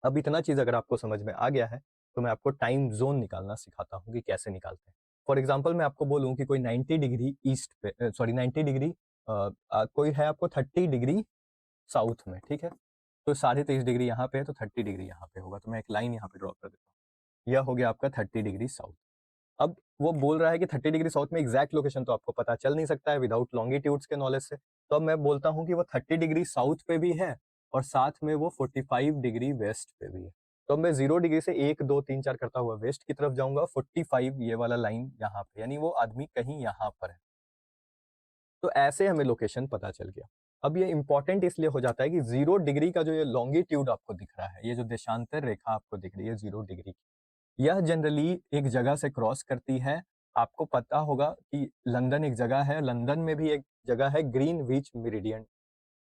अब इतना चीज़ अगर आपको समझ में आ गया है, तो मैं आपको टाइम ज़ोन निकालना सिखाता हूँ कि कैसे निकालते हैं। फॉर एग्जाम्पल मैं आपको बोलूँ कि कोई 90 डिग्री ईस्ट पे, सॉरी 90 डिग्री कोई है आपको 30 डिग्री साउथ में, ठीक है, तो 23.5 डिग्री यहाँ पे है तो 30 डिग्री यहाँ पे होगा, तो मैं एक लाइन यहाँ पे ड्रॉ कर देता हूँ, यह हो गया आपका 30 डिग्री साउथ। अब वो बोल रहा है कि 30 डिग्री साउथ में एग्जैक्ट लोकेशन तो आपको पता चल नहीं सकता है विदाउट लॉन्गिट्यूड्स के नॉलेज से, तो अब मैं बोलता हूँ कि वो 30 डिग्री साउथ पे भी है और साथ में वो 45 डिग्री वेस्ट पे भी है। तो अब मैं 0 डिग्री से 1 2 3 4 करता हुआ वेस्ट की तरफ जाऊंगा, 45 ये वाला लाइन यहाँ पे, यानी वो आदमी कहीं यहाँ पर है। तो ऐसे हमें लोकेशन पता चल गया। अब ये इंपॉर्टेंट इसलिए हो जाता है कि 0 डिग्री का जो ये लॉन्गिट्यूड आपको दिख रहा है, ये जो देशांतर रेखा आपको दिख रही है 0 डिग्री, यह जनरली एक जगह से क्रॉस करती है। आपको पता होगा कि लंदन एक जगह है, लंदन में भी एक जगह है ग्रीनविच मेरिडियन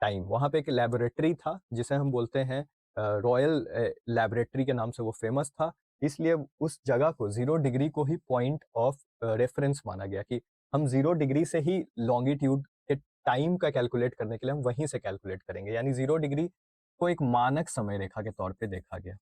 टाइम, वहाँ पे एक लेबोरेटरी था जिसे हम बोलते हैं रॉयल लेबोरेटरी के नाम से वो फेमस था, इसलिए उस जगह को 0 डिग्री को ही पॉइंट ऑफ रेफरेंस माना गया कि हम 0 डिग्री से ही लॉन्गिट्यूड के टाइम का कैलकुलेट करने के लिए हम वहीं से कैलकुलेट करेंगे, यानी 0 डिग्री को एक मानक समय रेखा के तौर पे देखा गया।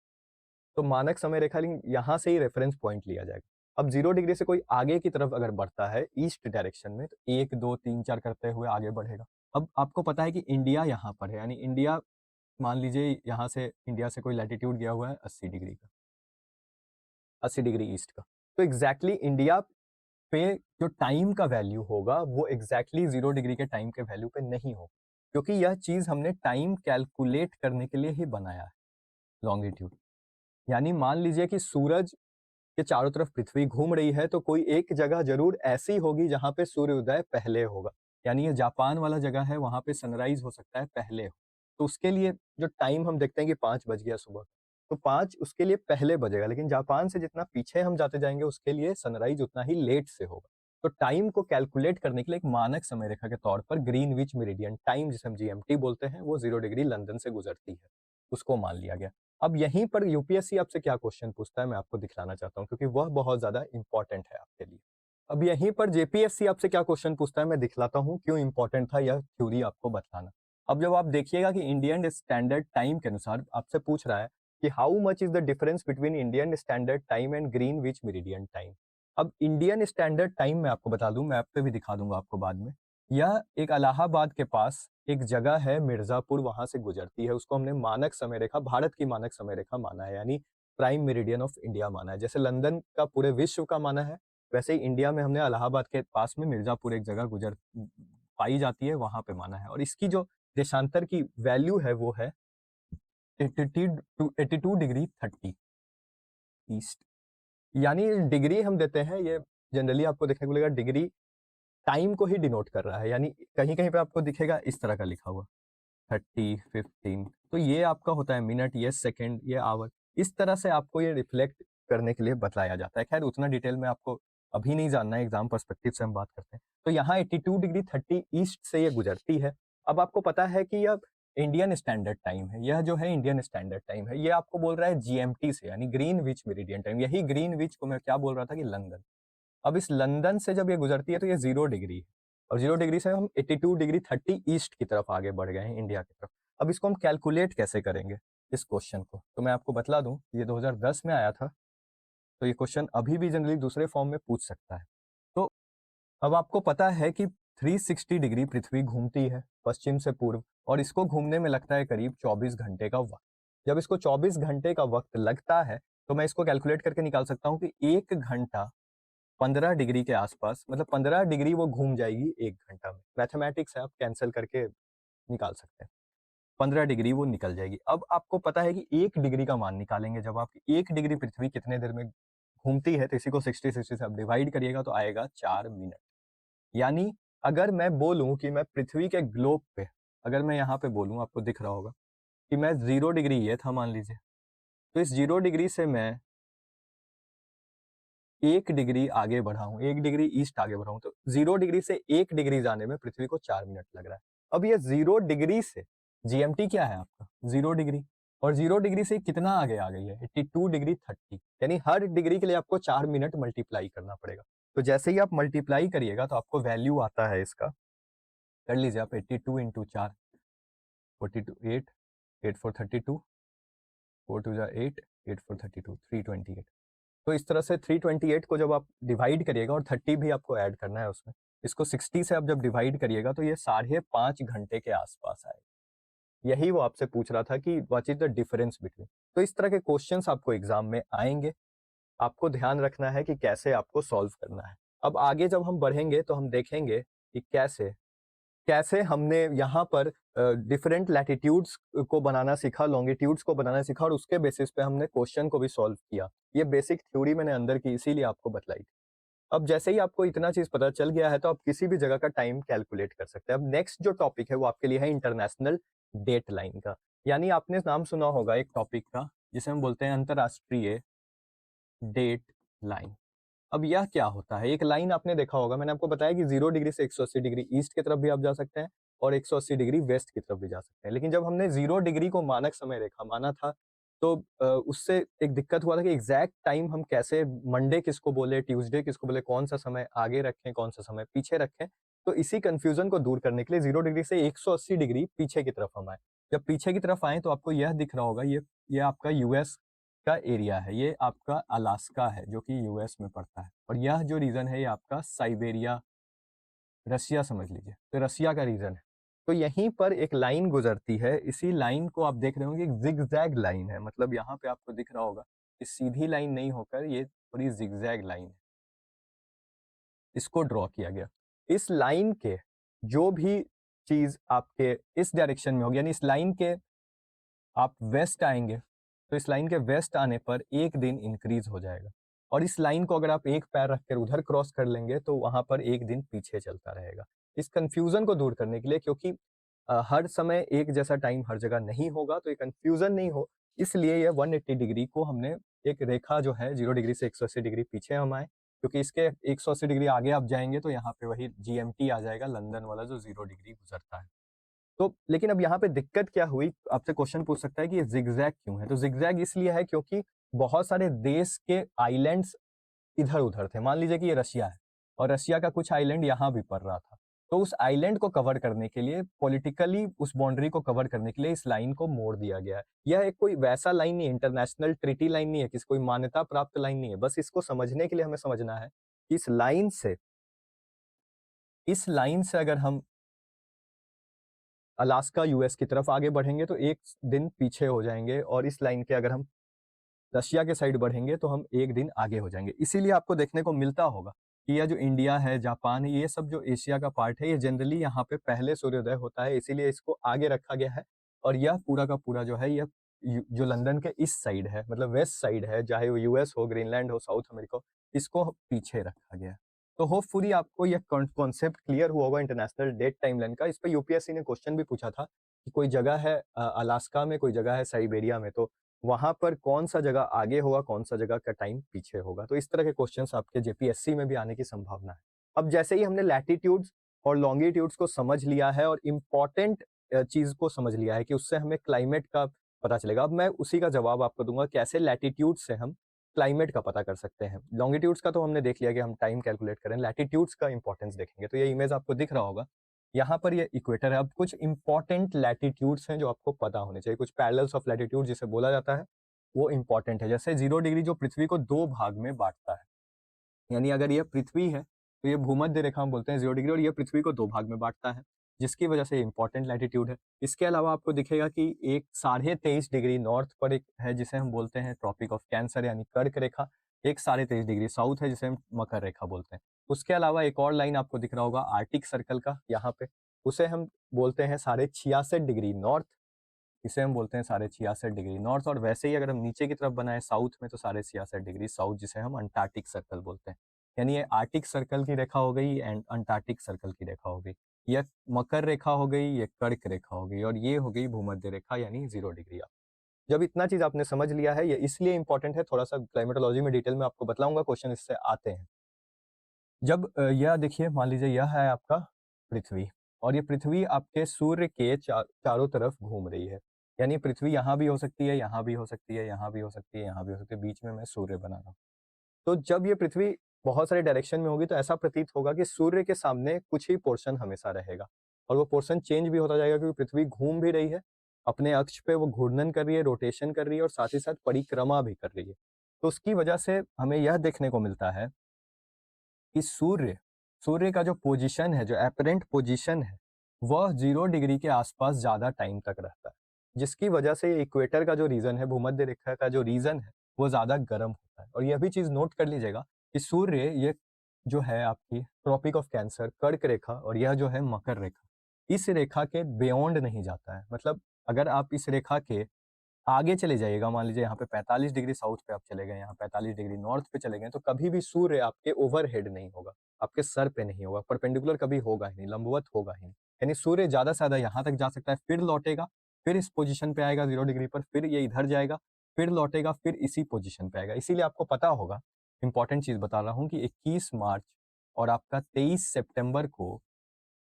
तो मानक समय रेखा यहाँ से ही रेफरेंस पॉइंट लिया जाएगा। अब 0 डिग्री से कोई आगे की तरफ अगर बढ़ता है ईस्ट डायरेक्शन में, तो 1 2 3 4 करते हुए आगे बढ़ेगा। अब आपको पता है कि इंडिया यहाँ पर है, यानी इंडिया, मान लीजिए यहाँ से इंडिया से कोई लैटिट्यूड गया हुआ है 80 डिग्री का, 80 डिग्री ईस्ट का, तो एग्जैक्टली इंडिया पे जो टाइम का वैल्यू होगा वो एग्जैक्टली 0 डिग्री के टाइम के वैल्यू पे नहीं होगा, क्योंकि यह चीज हमने टाइम कैलकुलेट करने के लिए ही बनाया है, लॉन्गिट्यूड। यानी मान लीजिए कि सूरज के चारों तरफ पृथ्वी घूम रही है, तो कोई एक जगह जरूर ऐसी होगी जहां पे सूर्योदय पहले होगा, यानी ये जापान वाला जगह है, वहां पे सनराइज हो सकता है पहले हो, तो उसके लिए जो टाइम हम देखते हैं कि 5 बज गया सुबह, तो 5 उसके लिए पहले बजेगा, लेकिन जापान से जितना पीछे हम जाते जाएंगे उसके लिए सनराइज उतना ही लेट से होगा। तो टाइम को कैलकुलेट करने के लिए एक मानक समय रेखा के तौर पर ग्रीनविच मेरिडियन टाइम, जिसे हम जीएमटी बोलते हैं, वो 0 डिग्री लंदन से गुजरती है, उसको मान लिया गया। अब यहीं पर यूपीएससी आपसे क्या क्वेश्चन पूछता है मैं आपको दिखलाना चाहता हूँ, क्योंकि वह बहुत ज्यादा इंपॉर्टेंट है आपके लिए। अब यहीं पर जेपीएससी आपसे क्या क्वेश्चन पूछता है मैं दिखलाता हूँ, क्यों इंपॉर्टेंट था यह थ्योरी आपको बताना। अब जब आप देखिएगा कि इंडियन स्टैंडर्ड टाइम के अनुसार आपसे पूछ रहा है कि how much is the difference between Indian standard time and Greenwich meridian time. अब इंडियन स्टैंडर्ड टाइम मैं आपको बता दूं, मैप पे भी दिखा दूंगा आपको बाद में, यह एक इलाहाबाद के पास एक जगह है मिर्जापुर, वहां से गुजरती है, उसको हमने मानक समय रेखा, भारत की मानक समय रेखा माना है, यानी प्राइम मेरिडियन ऑफ इंडिया माना है। जैसे लंदन का पूरे विश्व का माना है, वैसे ही इंडिया में हमने इलाहाबाद के पास में मिर्जापुर एक जगह गुजर पाई जाती है, वहां पे माना है, और इसकी जो देशांतर की वैल्यू है वो है 82 डिग्री 30 ईस्ट, यानी डिग्री हम देते हैं, ये जनरली आपको देखने को मिलेगा डिग्री टाइम को ही डिनोट कर रहा है, यानी कहीं कहीं पे आपको दिखेगा इस तरह का लिखा हुआ 30 15, तो ये आपका होता है मिनट, ये सेकंड, ये आवर, इस तरह से आपको ये रिफ्लेक्ट करने के लिए बताया जाता है। खैर उतना डिटेल में आपको अभी नहीं जानना है, एग्जाम पर्सपेक्टिव से हम बात करते हैं। तो यहाँ 82 डिग्री 30 ईस्ट से ये गुजरती है। अब आपको पता है कि यह इंडियन स्टैंडर्ड टाइम है, यह जो है इंडियन स्टैंडर्ड टाइम है, ये आपको बोल रहा है जीएमटी से, यानी ग्रीनविच मेरिडियन टाइम। यही ग्रीनविच को मैं क्या बोल रहा था कि लंदन। अब इस लंदन से जब ये गुजरती है तो ये 0 डिग्री है, और 0 डिग्री से हम 82 डिग्री 30 ईस्ट की तरफ आगे बढ़ गए हैं, इंडिया की तरफ। अब इसको हम कैलकुलेट कैसे करेंगे इस क्वेश्चन को, तो मैं आपको बतला दूं, ये 2010 में आया था, तो ये क्वेश्चन अभी भी जनरली दूसरे फॉर्म में पूछ सकता है। तो अब आपको पता है कि 360 डिग्री पृथ्वी घूमती है पश्चिम से पूर्व, और इसको घूमने में लगता है करीब 24 घंटे का वक्त। जब इसको 24 घंटे का वक्त लगता है, तो मैं इसको कैलकुलेट करके निकाल सकता हूँ कि 1 घंटा 15 डिग्री के आसपास, मतलब 15 डिग्री वो घूम जाएगी 1 घंटा में। मैथमेटिक्स है, आप कैंसिल करके निकाल सकते हैं, 15 डिग्री वो निकल जाएगी। अब आपको पता है कि 1 डिग्री का मान निकालेंगे, जब आप 1 डिग्री पृथ्वी कितने देर में घूमती है, तो इसी को 60 से आप डिवाइड करिएगा तो आएगा 4 मिनट। यानी अगर मैं बोलूं कि मैं पृथ्वी के ग्लोब पे, अगर मैं यहाँ पे बोलूं, आपको दिख रहा होगा कि मैं 0 डिग्री ये था मान लीजिए, तो इस 0 डिग्री से मैं 1 डिग्री आगे बढ़ा हूं, 1 डिग्री ईस्ट आगे बढ़ा हूं, तो 0 डिग्री से 1 डिग्री जाने में पृथ्वी को 4 मिनट लग रहा है। अब ये 0 डिग्री से जीएमटी क्या है आपका 0 डिग्री, और 0 डिग्री से कितना आगे आ गई है 82 डिग्री 30, यानी हर डिग्री के लिए आपको 4 मिनट मल्टीप्लाई करना पड़ेगा। तो जैसे ही आप मल्टीप्लाई करिएगा तो आपको वैल्यू आता है इसका, कर लीजिए आप 82 इंटू 4, 42 8, 8 4 32, 4 2 8, 8 4 32, 328, तो इस तरह से 328 को जब आप डिवाइड करिएगा और 30 भी आपको ऐड करना है उसमें, इसको 60 से आप जब डिवाइड करिएगा तो ये 5.5 घंटे के आसपास आएगा। यही वो आपसे पूछ रहा था कि what is the difference between. तो इस तरह के क्वेश्चंस आपको एग्जाम में आएंगे, आपको ध्यान रखना है कि कैसे आपको सॉल्व करना है। अब आगे जब हम बढ़ेंगे तो हम देखेंगे कि कैसे कैसे हमने यहाँ पर डिफरेंट लैटिट्यूड्स को बनाना सीखा, लॉन्गिट्यूड्स को बनाना सीखा और उसके बेसिस पे हमने क्वेश्चन को भी सॉल्व किया। ये बेसिक थ्योरी मैंने अंदर की इसीलिए आपको बतलाई थी। अब जैसे ही आपको इतना चीज पता चल गया है तो आप किसी भी जगह का टाइम कैलकुलेट कर सकते हैं। अब नेक्स्ट जो टॉपिक है वो आपके लिए है इंटरनेशनल डेट लाइन का। यानी आपने नाम सुना होगा एक टॉपिक का जिसे हम बोलते हैं अंतरराष्ट्रीय डेट लाइन। अब यह क्या होता है? एक लाइन आपने देखा होगा, मैंने आपको बताया कि 0 डिग्री से 180 डिग्री ईस्ट की तरफ भी आप जा सकते हैं और 180 डिग्री वेस्ट की तरफ भी जा सकते हैं। लेकिन जब हमने 0 डिग्री को मानक समय रेखा माना था तो उससे एक दिक्कत हुआ था कि एग्जैक्ट टाइम हम कैसे, मंडे किसको बोले, ट्यूसडे किसको बोले, कौन सा समय आगे रखें, कौन सा समय पीछे रखें। तो इसी कंफ्यूजन को दूर करने के लिए 0 डिग्री से 180 डिग्री पीछे की तरफ हम आए। जब पीछे की तरफ आए तो आपको यह दिख रहा होगा, ये आपका यूएस का एरिया है, ये आपका अलास्का है जो कि यूएस में पड़ता है और यह जो रीजन है ये आपका साइबेरिया, रसिया समझ लीजिए, तो रसिया का रीजन है। तो यहीं पर एक लाइन गुजरती है, इसी लाइन को आप देख रहे होंगे, एक जिगजैग लाइन है। मतलब यहाँ पे आपको दिख रहा होगा कि सीधी लाइन नहीं होकर ये थोड़ी जिगजैग लाइन है, इसको ड्रॉ किया गया। इस लाइन के जो भी चीज आपके इस डायरेक्शन में होगी, यानी इस लाइन के आप वेस्ट आएंगे तो इस लाइन के वेस्ट आने पर एक दिन इंक्रीज हो जाएगा और इस लाइन को अगर आप एक पैर रखकर उधर क्रॉस कर लेंगे तो वहां पर एक दिन पीछे चलता रहेगा। इस कंफ्यूजन को दूर करने के लिए, क्योंकि हर समय एक जैसा टाइम हर जगह नहीं होगा तो ये कंफ्यूजन नहीं हो, इसलिए ये 180 डिग्री को हमने एक रेखा जो है 0 डिग्री से 180 डिग्री पीछे हम आए, क्योंकि इसके 180 डिग्री आगे आप जाएंगे तो यहाँ पे वही जीएमटी आ जाएगा, लंदन वाला जो 0 डिग्री गुजरता है। तो लेकिन अब यहाँ पे दिक्कत क्या हुई, आपसे क्वेश्चन पूछ सकता है कि ये जिगजैग क्यों है? तो जिगजैग इसलिए है क्योंकि बहुत सारे देश के आइलैंड्स इधर उधर थे। मान लीजिए कि ये रशिया है और रशिया का कुछ आइलैंड यहाँ भी पड़ रहा था, तो उस आइलैंड को कवर करने के लिए, पॉलिटिकली उस बाउंड्री को कवर करने के लिए इस लाइन को मोड़ दिया गया है। यह एक कोई वैसा लाइन नहीं है, इंटरनेशनल ट्रीटी लाइन नहीं है, किसी कोई मान्यता प्राप्त लाइन नहीं है। बस इसको समझने के लिए हमें समझना है कि इस लाइन से अगर हम अलास्का यूएस की तरफ आगे बढ़ेंगे तो एक दिन पीछे हो जाएंगे और इस लाइन के अगर हम रशिया के साइड बढ़ेंगे तो हम एक दिन आगे हो जाएंगे। इसीलिए आपको देखने को मिलता होगा कि यह जो इंडिया है, जापान है, ये सब जो एशिया का पार्ट है, ये जनरली यहाँ पे पहले सूर्योदय होता है, इसीलिए इसको आगे रखा गया है। और यह पूरा का पूरा जो है, यह जो लंदन के इस साइड है, मतलब वेस्ट साइड है, चाहे वो यूएस हो, ग्रीनलैंड हो, साउथ अमेरिका हो, इसको पीछे रखा गया है। तो होपफुली आपको यह कॉन्सेप्ट क्लियर हुआ होगा इंटरनेशनल डेट टाइमलाइन का। इस पे यूपीएससी ने क्वेश्चन भी पूछा था कि कोई जगह है अलास्का में, कोई जगह है साइबेरिया में, तो वहां पर कौन सा जगह आगे होगा, कौन सा जगह का टाइम पीछे होगा। तो इस तरह के क्वेश्चंस आपके जेपीएससी में भी आने की संभावना है। अब जैसे ही हमने लैटिट्यूड्स और लॉन्गिट्यूड्स को समझ लिया है और इम्पॉर्टेंट चीज को समझ लिया है कि उससे हमें क्लाइमेट का पता चलेगा, अब मैं उसी का जवाब आपको दूंगा कैसे लैटिट्यूड से हम क्लाइमेट का पता कर सकते हैं। लॉन्गिट्यूड्स का तो हमने देख लिया कि हम टाइम कैलकुलेट करें, लैटिट्यूड्स का इंपॉर्टेंस देखेंगे। तो ये इमेज आपको दिख रहा होगा, यहाँ पर ये इक्वेटर है। अब कुछ इंपॉर्टेंट लैटिट्यूड्स हैं जो आपको पता होने चाहिए, कुछ पैरेलल्स ऑफ लैटिट्यूड जिसे बोला जाता है, वो इंपॉर्टेंट है। जैसे 0 डिग्री जो पृथ्वी को 2 भाग में बांटता है, यानी अगर ये पृथ्वी है तो ये भूमध्य रेखा हम बोलते हैं 0 डिग्री, और ये पृथ्वी को 2 भाग में बांटता है, जिसकी वजह से इंपॉर्टेंट लैटिट्यूड है। इसके अलावा आपको दिखेगा कि एक 23.5 डिग्री नॉर्थ पर एक है जिसे हम बोलते हैं ट्रॉपिक ऑफ कैंसर यानी कर्क रेखा। एक 23.5 डिग्री साउथ है जिसे हम मकर रेखा बोलते हैं। उसके अलावा एक और लाइन आपको दिख रहा होगा आर्टिक सर्कल का यहाँ पे, उसे हम बोलते हैं 66.5 डिग्री नॉर्थ, इसे हम बोलते हैं 66.5 डिग्री नॉर्थ। और वैसे ही अगर हम नीचे की तरफ बनाए साउथ में तो 66.5 डिग्री साउथ, जिसे हम अंटार्कटिक सर्कल बोलते हैं। यानी ये आर्टिक सर्कल की रेखा हो गई एंड अंटार्कटिक सर्कल की रेखा हो गई, यह मकर रेखा हो गई, ये कर्क रेखा हो गई, और ये हो गई भूमध्य रेखा यानी 0 डिग्री। आप जब इतना चीज आपने समझ लिया है, ये इसलिए इंपॉर्टेंट है, थोड़ा सा क्लाइमेटोलॉजी में डिटेल में आपको बतलाऊंगा, क्वेश्चन इससे आते हैं। जब यह देखिए, मान लीजिए यह है आपका पृथ्वी और ये पृथ्वी आपके सूर्य के चारों तरफ घूम रही है, यानी पृथ्वी यहाँ भी हो सकती है, यहाँ भी हो सकती है, यहाँ भी हो सकती है, यहाँ भी हो सकती है, बीच में मैं सूर्य बना रहा हूँ। तो जब ये पृथ्वी बहुत सारे डायरेक्शन में होगी तो ऐसा प्रतीत होगा कि सूर्य के सामने कुछ ही पोर्शन हमेशा रहेगा और वो पोर्शन चेंज भी होता जाएगा, क्योंकि पृथ्वी घूम भी रही है अपने अक्ष पे, वो घूर्णन कर रही है, रोटेशन कर रही है और साथ ही साथ परिक्रमा भी कर रही है। तो उसकी वजह से हमें यह देखने को मिलता है कि सूर्य का जो पोजीशन है, जो एपरेंट पोजीशन है, वह 0 डिग्री के आसपास ज़्यादा टाइम तक रहता है, जिसकी वजह से इक्वेटर का जो रीजन है, भूमध्य रेखा का जो रीजन है, वो ज़्यादा गर्म होता है। और यह भी चीज़ नोट कर लीजिएगा कि सूर्य ये जो है आपकी ट्रॉपिक ऑफ कैंसर, कर्क रेखा, और यह जो है मकर रेखा, इस रेखा के बियॉन्ड नहीं जाता है। मतलब अगर आप इस रेखा के आगे चले जाइएगा, मान लीजिए यहाँ पे 45 डिग्री साउथ पे आप चले गए, यहाँ 45 डिग्री नॉर्थ पे चले गए, तो कभी भी सूर्य आपके ओवरहेड नहीं होगा, आपके सर पे नहीं होगा, परपेंडिकुलर कभी होगा ही नहीं, लंबवत होगा ही नहीं। यानी सूर्य ज़्यादा से ज़्यादा यहाँ तक जा सकता है, फिर लौटेगा, फिर इस पोजीशन पे आएगा 0 डिग्री पर, फिर ये इधर जाएगा, फिर लौटेगा, फिर इसी पोजीशन पे आएगा। इसीलिए आपको पता होगा, इंपॉर्टेंट चीज़ बता रहा हूँ कि 21 मार्च और आपका 23 सितंबर को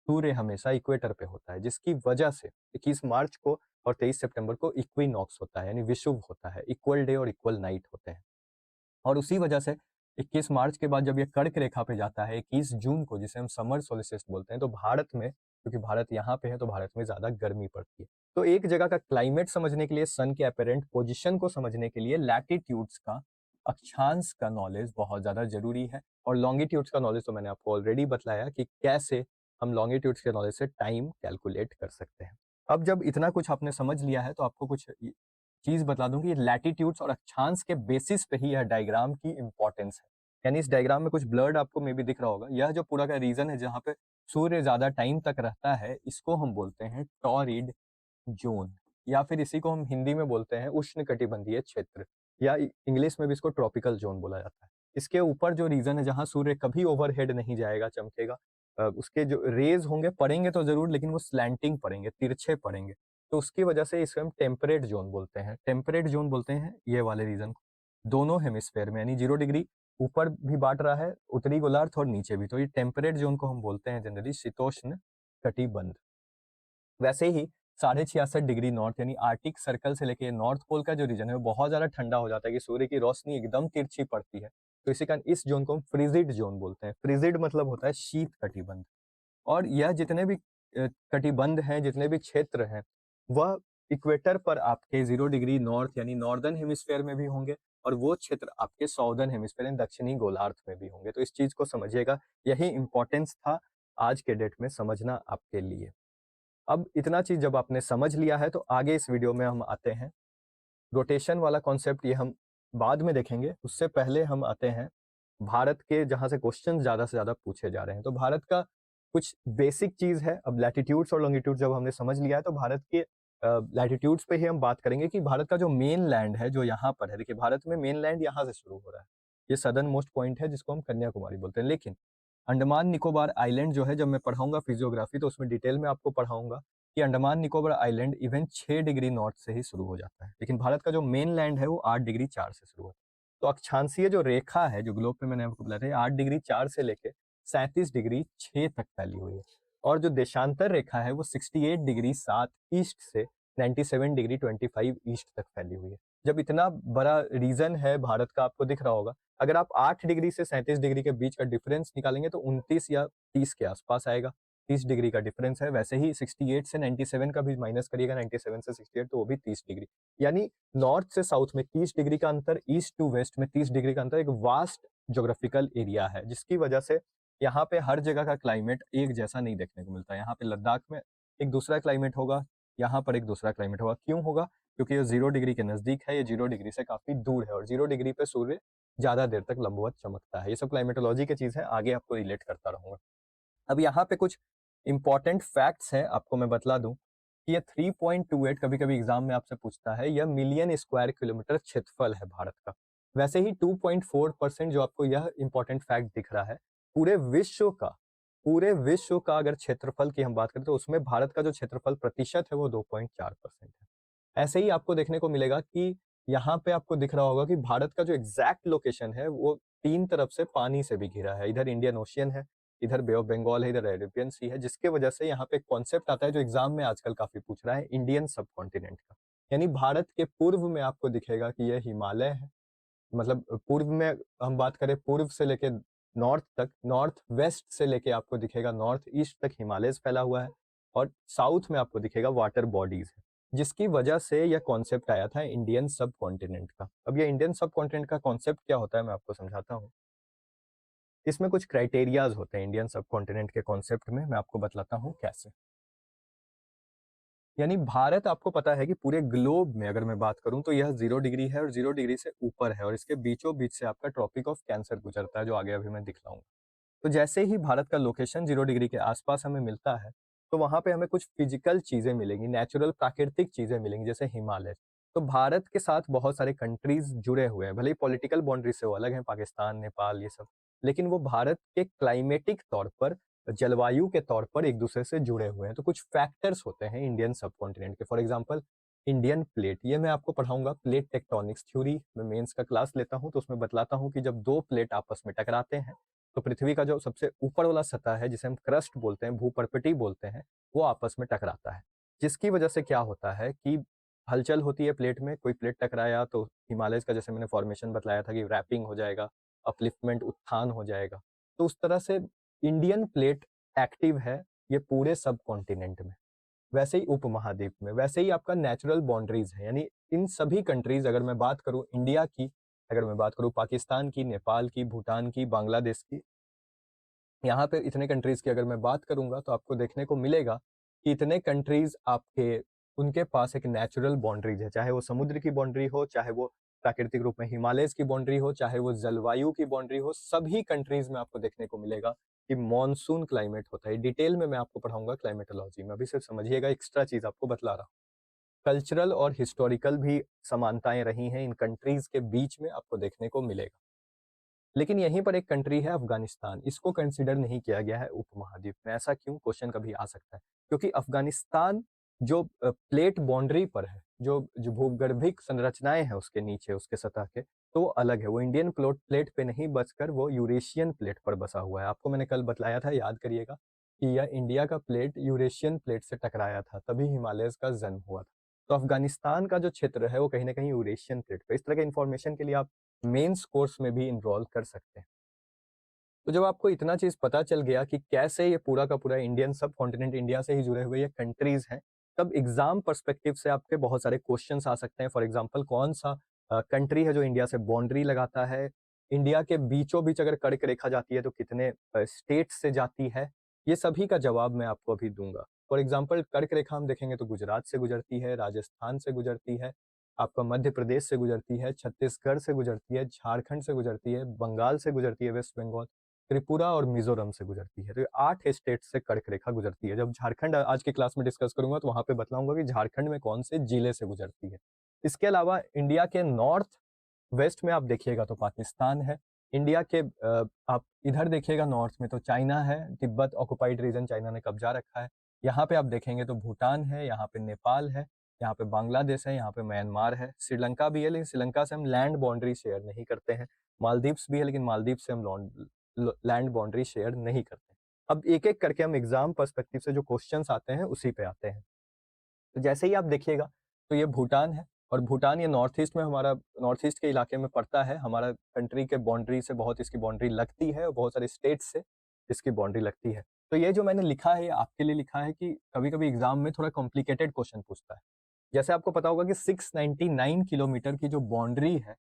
सूर्य हमेशा इक्वेटर पे होता है, जिसकी वजह से 21 मार्च को और 23 सितंबर को इक्विनॉक्स होता है, यानी विषुव होता है, इक्वल डे और इक्वल नाइट होते हैं। और उसी वजह से 21 मार्च के बाद जब ये कर्क रेखा पे जाता है 21 जून को, जिसे हम समर सोल्स्टिस बोलते हैं, तो भारत में, क्योंकि भारत यहाँ पे है, तो भारत में ज़्यादा गर्मी पड़ती है। तो एक जगह का क्लाइमेट समझने के लिए, सन के अपरेंट पोजिशन को समझने के लिए लैटिट्यूड्स का, अक्षांश का नॉलेज बहुत ज़्यादा जरूरी है। और लॉन्गिट्यूड्स का नॉलेज तो मैंने आपको ऑलरेडी बताया कि कैसे हम लॉन्गिट्यूड्स के नॉलेज से टाइम कैलकुलेट कर सकते हैं। अब जब इतना कुछ आपने समझ लिया है, तो आपको कुछ चीज बता दूं कि लैटिट्यूड्स और अक्षांश के बेसिस पे ही यह डायग्राम की इंपॉर्टेंस है। यानी इस डायग्राम में कुछ ब्लर्ड आपको मे भी दिख रहा होगा, यह जो पूरा का रीजन है जहाँ पे सूर्य ज्यादा टाइम तक रहता है, इसको हम बोलते हैं टॉरिड जोन, या फिर इसी को हम हिंदी में बोलते हैं उष्णकटिबंधीय क्षेत्र, या इंग्लिश में भी इसको ट्रॉपिकल जोन बोला जाता है। इसके ऊपर जो रीजन है जहाँ सूर्य कभी ओवरहेड नहीं जाएगा, चमकेगा, उसके जो रेज होंगे, पड़ेंगे तो जरूर, लेकिन वो स्लैंटिंग पड़ेंगे, तिरछे पड़ेंगे, तो उसकी वजह से इसे हम टेम्परेट जोन बोलते हैं। टेम्परेट जोन बोलते हैं ये वाले रीजन को, दोनों हेमिस्फेयर में, यानी 0 डिग्री ऊपर भी बांट रहा है, उत्तरी गोलार्ध और नीचे भी, तो ये टेम्परेट जोन को हम बोलते हैं जनरली शीतोष्ण कटिबंध। वैसे ही 66.5 डिग्री नॉर्थ, यानी आर्टिक सर्कल से लेके नॉर्थ पोल का जो रीजन है, वो बहुत ज्यादा ठंडा हो जाता है कि सूर्य की रोशनी एकदम तिरछी पड़ती है, तो इसी कारण इस जोन को हम फ्रिजिड जोन बोलते हैं। फ्रिजिड मतलब होता है शीत कटिबंध। और यह जितने भी कटिबंध हैं, जितने भी क्षेत्र हैं, वह इक्वेटर पर आपके 0 डिग्री नॉर्थ यानी नॉर्दर्न हेमिस्फेयर में भी होंगे, और वो क्षेत्र आपके साउदर्न हेमिस्फेयर यानी दक्षिणी गोलार्ध में भी होंगे। तो इस चीज को समझिएगा, यही इंपॉर्टेंस था आज के डेट में समझना आपके लिए। अब इतना चीज जब आपने समझ लिया है, तो आगे इस वीडियो में हम आते हैं रोटेशन वाला कॉन्सेप्ट, ये हम बाद में देखेंगे। उससे पहले हम आते हैं भारत के, जहां से क्वेश्चन ज्यादा से ज्यादा पूछे जा रहे हैं। तो भारत का कुछ बेसिक चीज है। अब लैटिट्यूड्स और लॉन्गिट्यूड जब हमने समझ लिया है, तो भारत के लैटिट्यूड्स पे ही हम बात करेंगे कि भारत का जो मेन लैंड है, जो यहाँ पर है, देखिए भारत में मेन लैंड यहाँ से शुरू हो रहा है, ये सदर्न मोस्ट पॉइंट है जिसको हम कन्याकुमारी बोलते हैं। लेकिन अंडमान निकोबार आइलैंड जो है, जब मैं पढ़ाऊंगा फिजियोग्राफी, तो उसमें डिटेल में आपको पढ़ाऊंगा कि Andaman Nicobar island even 6 degree north से ही शुरू हो जाता है, लेकिन भारत का जो मेन लैंड है वो 8 डिग्री 4 से शुरू होता है। तो अक्षांशीय जो रेखा है, जो ग्लोब पे मैंने आपको बताया था, 8 डिग्री 4 से लेके 37 डिग्री 6 तक फैली हुई है। और जो देशांतर रेखा है वो 68 डिग्री 7 ईस्ट से 97 डिग्री 25 ईस्ट तक फैली हुई है। जब इतना बड़ा रीजन है भारत का, आपको दिख रहा होगा, अगर आप 8 डिग्री से 37 डिग्री के बीच का डिफरेंस निकालेंगे तो 29 या 30 के आसपास आएगा। 30 डिग्री का डिफरेंस है। वैसे ही 68 से 97 का भी माइनस करिएगा, 97 से 68, तो वो भी 30 डिग्री। यानी नॉर्थ से साउथ में 30 डिग्री का अंतर, ईस्ट टू वेस्ट में 30 डिग्री का अंतर, एक वास्ट ज्योग्राफिकल एरिया है, जिसकी वजह से यहाँ पे हर जगह का क्लाइमेट एक जैसा नहीं देखने को मिलता है। यहाँ पे लद्दाख में एक दूसरा क्लाइमेट होगा, यहाँ पर एक दूसरा क्लाइमेट होगा। क्यों होगा? क्योंकि ये 0 डिग्री के नजदीक है, ये 0 डिग्री से काफी दूर है, और 0 डिग्री पे सूर्य ज्यादा देर तक लंबवत चमकता है। ये सब क्लाइमेटोलॉजी की चीज है, आगे आपको रिलेट करता रहूंगा। अब यहाँ पे कुछ इंपॉर्टेंट फैक्ट्स हैं, आपको मैं बतला दूं कि ये 3.28, कभी कभी एग्जाम में आपसे पूछता है, यह मिलियन स्क्वायर किलोमीटर क्षेत्रफल है भारत का। वैसे ही 2.4% जो आपको यह इंपॉर्टेंट फैक्ट दिख रहा है, पूरे विश्व का, पूरे विश्व का अगर क्षेत्रफल की हम बात करें, तो उसमें भारत का जो क्षेत्रफल प्रतिशत है वो 2.4% है। ऐसे ही आपको देखने को मिलेगा कि यहाँ पे आपको दिख रहा होगा कि भारत का जो एग्जैक्ट लोकेशन है वो 3 तरफ से पानी से भी घिरा है। इधर इंडियन ओशियन है, इधर बे ऑफ बंगाल है, इधर अरेबियन सी है, जिसके वजह से यहाँ पे एक कॉन्सेप्ट आता है जो एग्जाम में आजकल काफी पूछ रहा है, इंडियन सब कॉन्टिनेंट का। यानी भारत के पूर्व में आपको दिखेगा कि यह हिमालय है, मतलब पूर्व में हम बात करें, पूर्व से लेके नॉर्थ तक, नॉर्थ वेस्ट से लेके आपको दिखेगा नॉर्थ ईस्ट तक हिमालय फैला हुआ है, और साउथ में आपको दिखेगा वाटर बॉडीज है। जिसकी वजह से यह कॉन्सेप्ट आया था इंडियन सब कॉन्टिनेंट का। अब ये इंडियन सब कॉन्टिनेंट का कॉन्सेप्ट क्या होता है मैं आपको समझाता हूँ। इसमें कुछ क्राइटेरियाज होते हैं इंडियन सब कॉन्टिनेंट के कॉन्सेप्ट में, मैं आपको बतलाता हूँ कैसे। यानी भारत आपको पता है कि पूरे ग्लोब में अगर मैं बात करूं तो यह 0 डिग्री है और 0 डिग्री से ऊपर है और इसके बीचों बीच से आपका ट्रॉपिक ऑफ कैंसर गुजरता है, जो आगे अभी मैं दिखलाऊंगा। तो जैसे ही भारत का लोकेशन 0 डिग्री के आसपास हमें मिलता है, तो वहां पे हमें कुछ फिजिकल चीजें मिलेंगी, नेचुरल प्राकृतिक चीजें मिलेंगी, जैसे हिमालय। तो भारत के साथ बहुत सारे कंट्रीज जुड़े हुए हैं, भले ही पॉलिटिकल बाउंड्री से वो अलग हैं, पाकिस्तान, नेपाल, ये सब, लेकिन वो भारत के क्लाइमेटिक तौर पर, जलवायु के तौर पर एक दूसरे से जुड़े हुए हैं। तो कुछ फैक्टर्स होते हैं इंडियन सब कॉन्टिनेंट के। फॉर एग्जाम्पल इंडियन प्लेट, ये मैं आपको पढ़ाऊंगा प्लेट टेक्टोनिक्स थ्योरी में, मेंस का क्लास लेता हूं तो उसमें बतलाता हूं कि जब दो प्लेट आपस में टकराते हैं तो पृथ्वी का जो सबसे ऊपर वाला सतह है, जिसे हम क्रस्ट बोलते हैं, भूपर्पटी बोलते हैं, वो आपस में टकराता है। जिसकी वजह से क्या होता है कि हलचल होती है प्लेट में। कोई प्लेट टकराया तो हिमालय का, जैसे मैंने फॉर्मेशन बतलाया था कि रैपिंग हो जाएगा, अपलिफ्टमेंट, उत्थान हो जाएगा। तो उस तरह से इंडियन प्लेट एक्टिव है ये पूरे सब कॉन्टिनेंट में, वैसे ही उपमहाद्वीप में, वैसे ही आपका नेचुरल बाउंड्रीज है। यानी इन सभी कंट्रीज, अगर मैं बात करूं इंडिया की, अगर मैं बात करूं पाकिस्तान की, नेपाल की, भूटान की, बांग्लादेश की, यहाँ पे इतने कंट्रीज की अगर मैं बात करूंगा तो आपको देखने को मिलेगा कि इतने कंट्रीज आपके, उनके पास एक नेचुरल बाउंड्रीज है, चाहे वो समुद्र की बाउंड्री हो, चाहे वो प्राकृतिक रूप में हिमालय की बाउंड्री हो, चाहे वो जलवायु की बाउंड्री हो, सभी कंट्रीज में आपको देखने को मिलेगा कि मॉनसून क्लाइमेट होता है। डिटेल में मैं आपको पढ़ाऊंगा क्लाइमेटोलॉजी में, अभी सिर्फ समझिएगा, एक्स्ट्रा चीज आपको बतला रहा हूँ। कल्चरल और हिस्टोरिकल भी समानताएं रही हैं इन कंट्रीज के बीच में, आपको देखने को मिलेगा। लेकिन यहीं पर एक कंट्री है अफगानिस्तान, इसको कंसिडर नहीं किया गया है उपमहाद्वीप में। ऐसा क्यों, क्वेश्चन कभी आ सकता है। क्योंकि अफगानिस्तान जो प्लेट बाउंड्री पर है, जो जो भूगर्भिक संरचनाएं हैं उसके नीचे, उसके सतह के, तो वो अलग है। वो इंडियन प्लेट प्लेट पे नहीं बसकर वो यूरेशियन प्लेट पर बसा हुआ है। आपको मैंने कल बतलाया था, याद करिएगा, कि यह इंडिया का प्लेट यूरेशियन प्लेट से टकराया था, तभी हिमालय का जन्म हुआ था। तो अफगानिस्तान का जो क्षेत्र है वो कहीं ना कहीं यूरेशियन प्लेट पे। इस तरह के इन्फॉर्मेशन के लिए आप मेंस कोर्स में भी इन्वॉल्व कर सकते हैं। तो जब आपको इतना चीज पता चल गया कि कैसे ये पूरा का पूरा इंडियन सब कॉन्टिनेंट, इंडिया से ही जुड़े हुए ये कंट्रीज हैं, तब एग्जाम पर्सपेक्टिव से आपके बहुत सारे क्वेश्चंस आ सकते हैं। फॉर एग्जांपल, कौन सा कंट्री है जो इंडिया से बाउंड्री लगाता है, इंडिया के बीचों बीच अगर कर्क रेखा जाती है तो कितने स्टेट से जाती है, ये सभी का जवाब मैं आपको अभी दूंगा। फॉर एग्जाम्पल, कर्क रेखा हम देखेंगे तो गुजरात से गुजरती है, राजस्थान से गुजरती है, आपका मध्य प्रदेश से गुजरती है, छत्तीसगढ़ से गुजरती है, झारखंड से गुजरती है, बंगाल से गुजरती है, वेस्ट बंगाल, त्रिपुरा और मिजोरम से गुजरती है। तो ये 8 स्टेट से कर्क रेखा गुजरती है। जब झारखंड आज की क्लास में डिस्कस करूंगा तो वहां पे बतलाऊंगा कि झारखंड में कौन से जिले से गुजरती है। इसके अलावा इंडिया के नॉर्थ वेस्ट में आप देखिएगा तो पाकिस्तान है। इंडिया के आप इधर देखिएगा नॉर्थ में तो चाइना है, तिब्बत ऑक्युपाइड रीजन, चाइना ने कब्जा रखा है। यहाँ पे आप देखेंगे तो भूटान है, यहाँ पे नेपाल है, यहाँ पे बांग्लादेश है, यहाँ पे म्यांमार है, श्रीलंका भी है, लेकिन श्रीलंका से हम लैंड बाउंड्री शेयर नहीं करते हैं। मालदीव्स भी है, लेकिन मालदीव से हम लैंड बाउंड्री शेयर नहीं करते। अब एक एक करके हम एग्जाम पर्सपेक्टिव से जो क्वेश्चंस आते हैं उसी पे आते हैं। तो जैसे ही आप देखिएगा तो ये भूटान है, और भूटान ये नॉर्थ ईस्ट में, हमारा नॉर्थ ईस्ट के इलाके में पड़ता है। हमारा कंट्री के बाउंड्री से बहुत इसकी बाउंड्री लगती है और बहुत सारे स्टेट से इसकी बाउंड्री लगती है। तो ये जो मैंने लिखा है ये आपके लिए लिखा है कि कभी कभी एग्जाम में थोड़ा कॉम्प्लिकेटेड क्वेश्चन पूछता है। जैसे आपको पता होगा कि 699 किलोमीटर की जो बाउंड्री है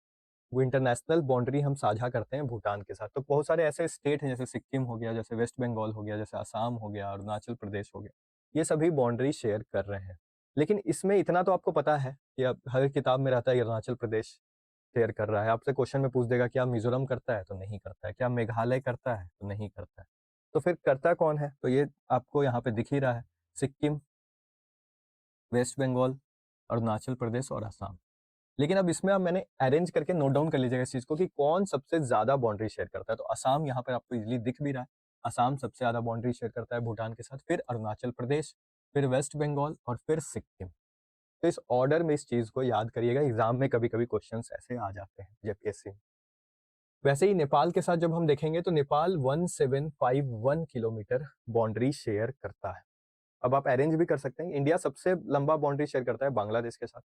वो इंटरनेशनल बाउंड्री हम साझा करते हैं भूटान के साथ। तो बहुत सारे ऐसे स्टेट हैं, जैसे सिक्किम हो गया, जैसे वेस्ट बंगाल हो गया, जैसे असम हो गया, अरुणाचल प्रदेश हो गया, ये सभी बाउंड्री शेयर कर रहे हैं। लेकिन इसमें इतना तो आपको पता है कि अब हर किताब में रहता है अरुणाचल प्रदेश शेयर कर रहा है। आपसे क्वेश्चन में पूछ देगा क्या मिजोरम करता है, तो नहीं करता है। क्या मेघालय करता है, तो नहीं करता है। तो फिर करता कौन है, तो ये आपको यहाँ पे दिख ही रहा है, सिक्किम, वेस्ट बंगाल, अरुणाचल प्रदेश और असम। लेकिन अब इसमें अब मैंने अरेंज करके नोट डाउन कर लीजिएगा इस चीज को कि कौन सबसे ज्यादा बाउंड्री शेयर करता है। तो असम यहाँ पर आपको इजीली दिख भी रहा है, असम सबसे ज्यादा बाउंड्री शेयर करता है भूटान के साथ, फिर अरुणाचल प्रदेश, फिर वेस्ट बंगाल और फिर सिक्किम। तो इस ऑर्डर में इस चीज को याद करिएगा, एग्जाम में कभी कभी क्वेश्चन ऐसे आ जाते हैं जेपीएससी में। वैसे ही नेपाल के साथ जब हम देखेंगे तो नेपाल 1751 किलोमीटर बाउंड्री शेयर करता है। अब आप अरेंज भी कर सकते हैं। इंडिया सबसे लंबा बाउंड्री शेयर करता है बांग्लादेश के साथ,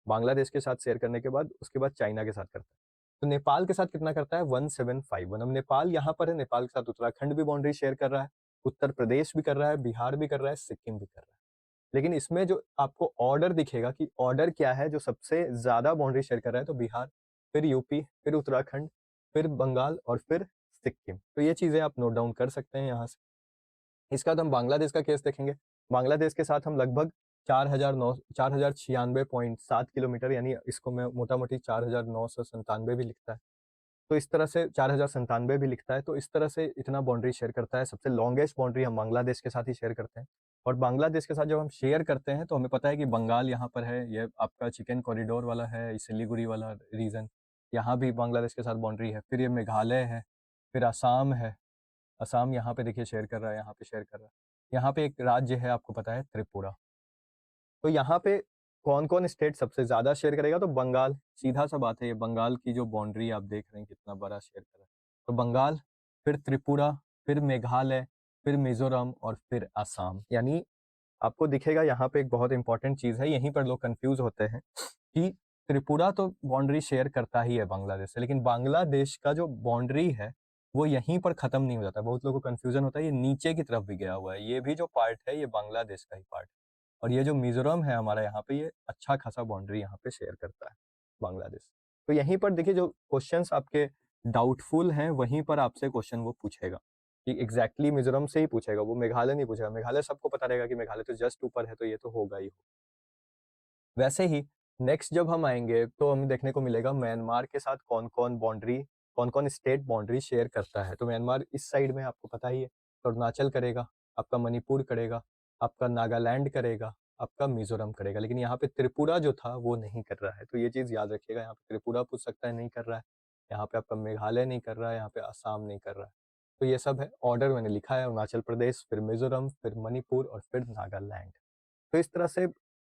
बांग्लादेश के साथ शेयर करने के बाद उसके बाद चाइना के साथ करता है। तो नेपाल के साथ कितना करता है, 1751। अब नेपाल यहाँ पर है, नेपाल के साथ उत्तराखंड भी बाउंड्री शेयर कर रहा है, उत्तर प्रदेश भी कर रहा है, बिहार भी कर रहा है, सिक्किम भी कर रहा है। लेकिन इसमें जो आपको ऑर्डर दिखेगा कि ऑर्डर क्या है, जो सबसे ज़्यादा बाउंड्री शेयर कर रहा है, तो बिहार, फिर यूपी, फिर उत्तराखंड, फिर बंगाल और फिर सिक्किम। तो ये चीज़ें आप नोट डाउन कर सकते हैं यहाँ से। इसके बाद हम बांग्लादेश का केस देखेंगे। बांग्लादेश के साथ हम लगभग 4096.7 किलोमीटर, यानी इसको मैं मोटा-मोटी 4997 भी लिखता है। तो इस तरह से 4097 भी लिखता है, तो इस तरह से इतना बाउंड्री शेयर करता है। सबसे लॉन्गेस्ट बाउंड्री हम बांग्लादेश के साथ ही शेयर करते हैं। और बांग्लादेश के साथ जब हम शेयर करते हैं, तो हमें पता है कि बंगाल यहाँ पर है, ये आपका चिकन कॉरिडोर वाला है, सिलीगुड़ी वाला रीजन, यहाँ भी बांग्लादेश के साथ बाउंड्री है। फिर ये मेघालय है, फिर असम है, असम यहाँ पे देखिए शेयर कर रहा है, यहाँ पे शेयर कर रहा है। यहाँ पे एक राज्य है, आपको पता है, त्रिपुरा। तो यहाँ पे कौन-कौन स्टेट सबसे ज़्यादा शेयर करेगा, तो बंगाल, सीधा-सा बात है, ये बंगाल की जो बाउंड्री आप देख रहे हैं कितना बड़ा शेयर कर रहा है। तो बंगाल, फिर त्रिपुरा, फिर मेघालय, फिर मिज़ोरम और फिर असम। यानी आपको दिखेगा यहाँ पे एक बहुत इंपॉर्टेंट चीज़ है, यहीं पर लोग कन्फ्यूज़ होते हैं कि त्रिपुरा तो बाउंड्री शेयर करता ही है बांग्लादेश से, लेकिन बांग्लादेश का जो बाउंड्री है, वो यहीं पर खत्म नहीं हो जाता। बहुत लोगों को कन्फ्यूज़न होता है, ये नीचे की तरफ भी गया हुआ है। ये भी जो पार्ट है, ये बांग्लादेश का ही पार्ट है। और ये जो मिज़ोरम है हमारा यहाँ पे, ये अच्छा खासा बाउंड्री यहाँ पे शेयर करता है बांग्लादेश। तो यहीं पर देखिए जो क्वेश्चंस आपके डाउटफुल हैं, वहीं पर आपसे क्वेश्चन वो पूछेगा कि एग्ज़ैक्टली मिज़ोरम से ही पूछेगा, वो मेघालय नहीं पूछेगा। मेघालय सबको पता रहेगा कि मेघालय तो जस्ट ऊपर है, तो ये तो होगा ही। वैसे ही नेक्स्ट जब हम आएँगे, तो हमें देखने को मिलेगा म्यांमार के साथ कौन-कौन स्टेट बाउंड्री शेयर करता है। तो म्यांमार इस साइड में आपको पता ही है, अरुणाचल करेगा, आपका मणिपुर करेगा, आपका नागालैंड करेगा, आपका मिज़ोरम करेगा। लेकिन यहाँ पे त्रिपुरा जो था वो नहीं कर रहा है, तो ये चीज़ याद रखिएगा। यहाँ पे त्रिपुरा पूछ सकता है, नहीं कर रहा है। यहाँ पे आपका मेघालय नहीं कर रहा है, यहाँ पे असम नहीं कर रहा है। तो ये सब है, ऑर्डर मैंने लिखा है, अरुणाचल प्रदेश, फिर मिज़ोरम, फिर मणिपुर और फिर नागालैंड। तो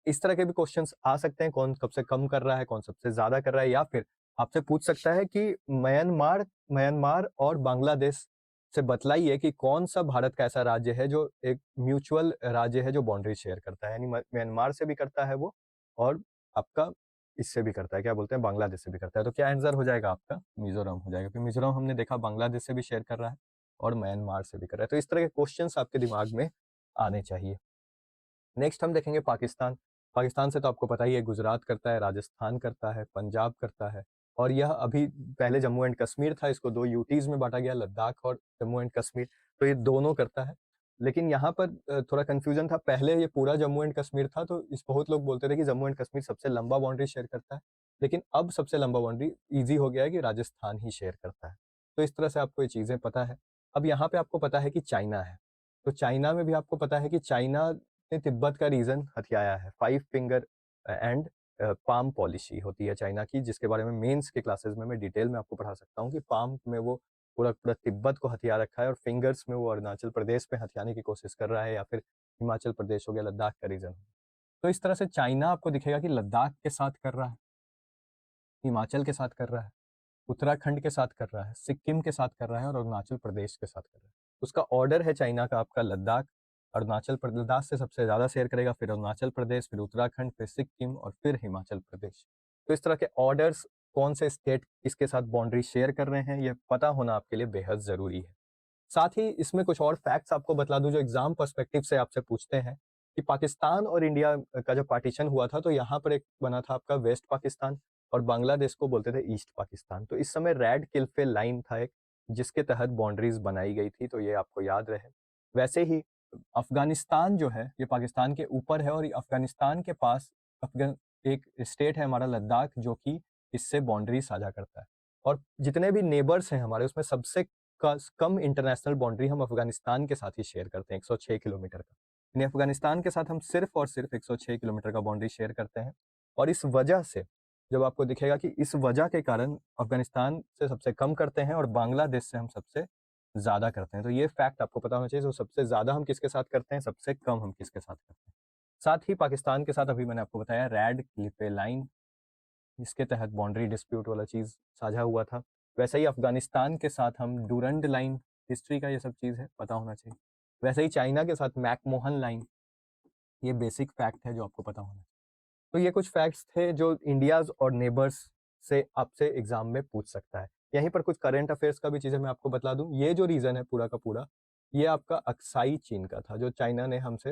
इस तरह के भी क्वेश्चन्स आ सकते हैं, कौन सबसे कम कर रहा है, कौन सबसे ज़्यादा कर रहा है, या फिर आपसे पूछ सकता है कि म्यांमार म्यांमार और बांग्लादेश से बतलाइए कि कौन-सा भारत का ऐसा राज्य है जो एक म्यूचुअल राज्य है जो बाउंड्री शेयर करता है। यानी म म्यांमार से भी करता है वो, और आपका इससे भी करता है, क्या बोलते हैं, बांग्लादेश से भी करता है। तो क्या आंसर हो जाएगा आपका? मिज़ोरम हो जाएगा, क्योंकि मिज़ोरम हमने देखा बांग्लादेश से भी शेयर कर रहा है और म्यांमार से भी कर रहा है। तो इस तरह के क्वेश्चन्स आपके दिमाग में आने चाहिए। नेक्स्ट हम देखेंगे पाकिस्तान। पाकिस्तान से तो आपको पता ही है, गुजरात करता है, राजस्थान करता है, पंजाब करता है, और यह अभी पहले जम्मू एंड कश्मीर था, इसको 2 यूटीज़ में बाँटा गया, लद्दाख और जम्मू एंड कश्मीर, तो ये दोनों करता है। लेकिन यहाँ पर थोड़ा कन्फ्यूज़न था, पहले ये पूरा जम्मू एंड कश्मीर था, तो इस बहुत लोग बोलते थे कि जम्मू एंड कश्मीर सबसे लंबा बाउंड्री शेयर करता है, लेकिन अब सबसे लंबा बाउंड्री ईज़ी हो गया है कि राजस्थान ही शेयर करता है। तो इस तरह से आपको ये चीज़ें पता है। अब यहाँ पे आपको पता है कि चाइना है, तो चाइना में भी आपको पता है कि चाइना ने तिब्बत का रीजन हथियाया है। 5 फिंगर एंड पाम पॉलिसी होती है चाइना की, जिसके बारे में मेंस के क्लासेस में मैं डिटेल में आपको पढ़ा सकता हूँ कि पाम में वो पूरा तिब्बत को हथिया रखा है, और फिंगर्स में वो अरुणाचल प्रदेश पे हथियाने की कोशिश कर रहा है, या फिर हिमाचल प्रदेश हो गया, लद्दाख का रीजन। तो इस तरह से चाइना आपको दिखेगा कि लद्दाख के साथ कर रहा है, हिमाचल के साथ कर रहा है, उत्तराखंड के साथ कर रहा है, सिक्किम के साथ कर रहा है और अरुणाचल प्रदेश के साथ कर रहा है। उसका ऑर्डर है चाइना का आपका लद्दाख, लद्दाख से सबसे ज़्यादा शेयर करेगा, फिर अरुणाचल प्रदेश, फिर उत्तराखंड, फिर सिक्किम और फिर हिमाचल प्रदेश। तो इस तरह के ऑर्डर्स, कौन से स्टेट किसके साथ बाउंड्री शेयर कर रहे हैं, ये पता होना आपके लिए बेहद ज़रूरी है। साथ ही इसमें कुछ और फैक्ट्स आपको बतला दूँ जो एग्ज़ाम पर्सपेक्टिव से आपसे पूछते हैं कि पाकिस्तान और इंडिया का जब पार्टीशन हुआ था, तो यहाँ पर एक बना था आपका वेस्ट पाकिस्तान, और बांग्लादेश को बोलते थे ईस्ट पाकिस्तान। तो इस समय रेड किल्फे लाइन था एक, जिसके तहत बाउंड्रीज़ बनाई गई थी, तो ये आपको याद रहे। वैसे ही अफ़गानिस्तान जो है, ये पाकिस्तान के ऊपर है, और ये अफ़गानिस्तान के पास अफ़गान एक स्टेट है हमारा लद्दाख, जो कि इससे बाउंड्री साझा करता है। और जितने भी नेबर्स हैं हमारे, उसमें सबसे कम इंटरनेशनल बाउंड्री हम अफ़गानिस्तान के साथ ही शेयर करते हैं, 106 किलोमीटर का। यानी अफ़गानिस्तान के साथ हम सिर्फ़ और सिर्फ़ 106 किलोमीटर का बाउंड्री शेयर करते हैं, और इस वजह से जब आपको दिखेगा कि इस वजह के कारण अफ़गानिस्तान से सबसे कम करते हैं और बांग्लादेश से हम सबसे ज़्यादा करते हैं। तो ये फैक्ट आपको पता होना चाहिए, जो सबसे ज़्यादा हम किसके साथ करते हैं, सबसे कम हम किसके साथ करते हैं। साथ ही पाकिस्तान के साथ अभी मैंने आपको बताया रेड क्लिपे लाइन, इसके तहत बाउंड्री डिस्प्यूट वाला चीज़ साझा हुआ था। वैसे ही अफ़गानिस्तान के साथ हम डूरंड लाइन, हिस्ट्री का ये सब चीज़ है, पता होना चाहिए। वैसे ही चाइना के साथ मैकमोहन लाइन, ये बेसिक फैक्ट है जो आपको पता होना चाहिए। तो ये कुछ फैक्ट्स थे जो इंडियाज़ और नेबर्स से आपसे एग्ज़ाम में पूछ सकता है। यहीं पर कुछ करंट अफ़ेयर्स का भी चीज़ें मैं आपको बतला दूँ। ये जो रीज़न है पूरा का पूरा, ये आपका अक्साई चीन का था, जो चाइना ने हमसे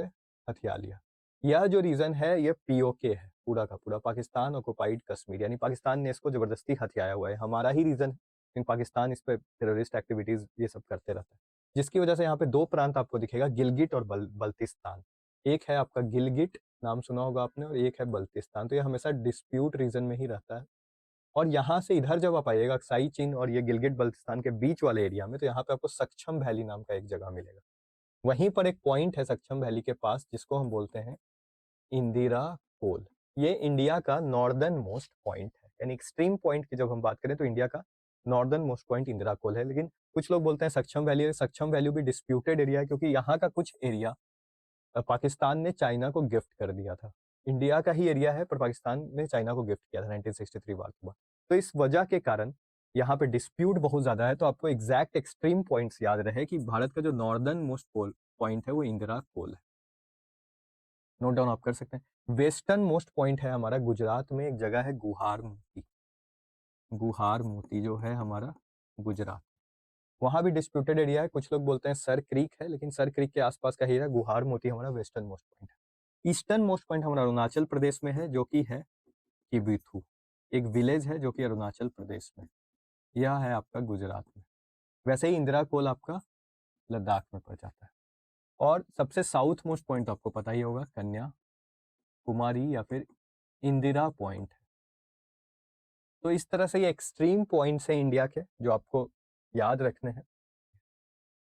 हथिया लिया। यह जो रीजन है ये पीओके है, पूरा का पूरा पाकिस्तान ऑक्युपाइड कश्मीर, यानी पाकिस्तान ने इसको जबरदस्ती हथियाया हुआ है, हमारा ही रीजन है, लेकिन पाकिस्तान इस पे टेररिस्ट एक्टिविटीज ये सब करते रहता है, जिसकी वजह से यहाँ पे दो प्रांत आपको दिखेगा, गिलगिट और बल्तिस्तान। एक है आपका गिलगिट, नाम सुना होगा आपने, और एक है बल्तिस्तान। तो ये हमेशा डिस्प्यूट रीजन में ही रहता है। और यहाँ से इधर जब आप आइएगा अक्साई चीन और ये गिलगिट बल्तिस्तान के बीच वाले एरिया में, तो यहाँ पे आपको सक्षम वैली नाम का एक जगह मिलेगा। वहीं पर एक पॉइंट है सक्षम वैली के पास जिसको हम बोलते हैं इंदिरा कोल। ये इंडिया का नॉर्दर्न मोस्ट पॉइंट है, यानी एक्सट्रीम पॉइंट की जब हम बात करें तो इंडिया का नॉर्दर्न मोस्ट पॉइंट इंदिरा कोल है। लेकिन कुछ लोग बोलते हैं सक्षम वैली, सक्षम वैली भी डिस्प्यूटेड एरिया है, क्योंकि यहाँ का कुछ एरिया पाकिस्तान ने चाइना को गिफ्ट कर दिया था। इंडिया का ही एरिया है पर पाकिस्तान ने चाइना को गिफ्ट किया था 1963 वार के बाद। तो इस वजह के कारण यहाँ पे डिस्प्यूट बहुत ज्यादा है। तो आपको एग्जैक्ट एक्सट्रीम पॉइंट्स याद रहे कि भारत का जो नॉर्दर्न मोस्ट पोल पॉइंट है वो इंदिरा कोल है, नोट डाउन आप कर सकते हैं। वेस्टर्न मोस्ट पॉइंट है हमारा गुजरात में, एक जगह है गुहार मोती। गुहार मोती जो है हमारा गुजरात, वहां भी डिस्प्यूटेड एरिया है। कुछ लोग बोलते हैं सर क्रीक है, लेकिन सर क्रीक के आसपास का एरिया गुहार मोती हमारा वेस्टर्न मोस्ट पॉइंट है। ईस्टर्न मोस्ट पॉइंट हमारा अरुणाचल प्रदेश में है, जो कि है किबिथु, एक विलेज है जो कि अरुणाचल प्रदेश में। यह है आपका गुजरात में। वैसे ही इंदिरा कोल आपका लद्दाख में पड़ जाता है। और सबसे साउथ मोस्ट पॉइंट आपको पता ही होगा, कन्याकुमारी या फिर इंदिरा पॉइंट है। तो इस तरह से ये एक्सट्रीम पॉइंट्स हैं इंडिया के जो आपको याद रखने हैं।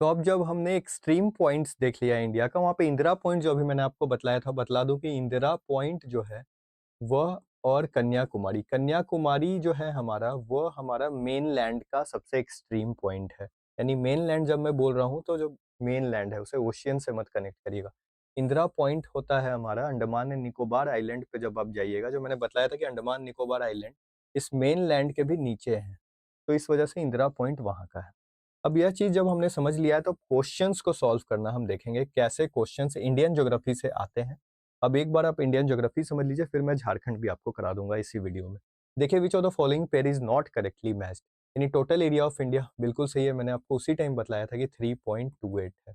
तो अब जब हमने एक्सट्रीम पॉइंट्स देख लिया इंडिया का, वहाँ पे इंदिरा पॉइंट जो अभी मैंने आपको बतलाया था, बतला दूं कि इंदिरा पॉइंट जो है वह और कन्याकुमारी, कन्याकुमारी जो है हमारा, वो हमारा मेन लैंड का सबसे एक्सट्रीम पॉइंट है। यानी मेन लैंड जब मैं बोल रहा हूँ तो जो मेन लैंड है उसे ओशियन से मत कनेक्ट करिएगा। इंदिरा पॉइंट होता है हमारा अंडमान एंड निकोबार आइलैंड पे जब आप जाइएगा, जो मैंने बताया था कि अंडमान निकोबार आइलैंड इस मेन लैंड के भी नीचे है, तो इस वजह से इंदिरा पॉइंट वहाँ का है। अब यह चीज जब हमने समझ लिया है तो क्वेश्चंस को सॉल्व करना हम देखेंगे कैसे क्वेश्चंस इंडियन ज्योग्राफी से आते हैं। अब एक बार आप इंडियन ज्योग्राफी समझ लीजिए, फिर मैं झारखंड भी आपको करा दूंगा इसी वीडियो में। देखिए, विच of the following pair is not correctly matched. यानी टोटल एरिया ऑफ इंडिया बिल्कुल सही है, मैंने आपको उसी टाइम बताया था कि 3.28 है।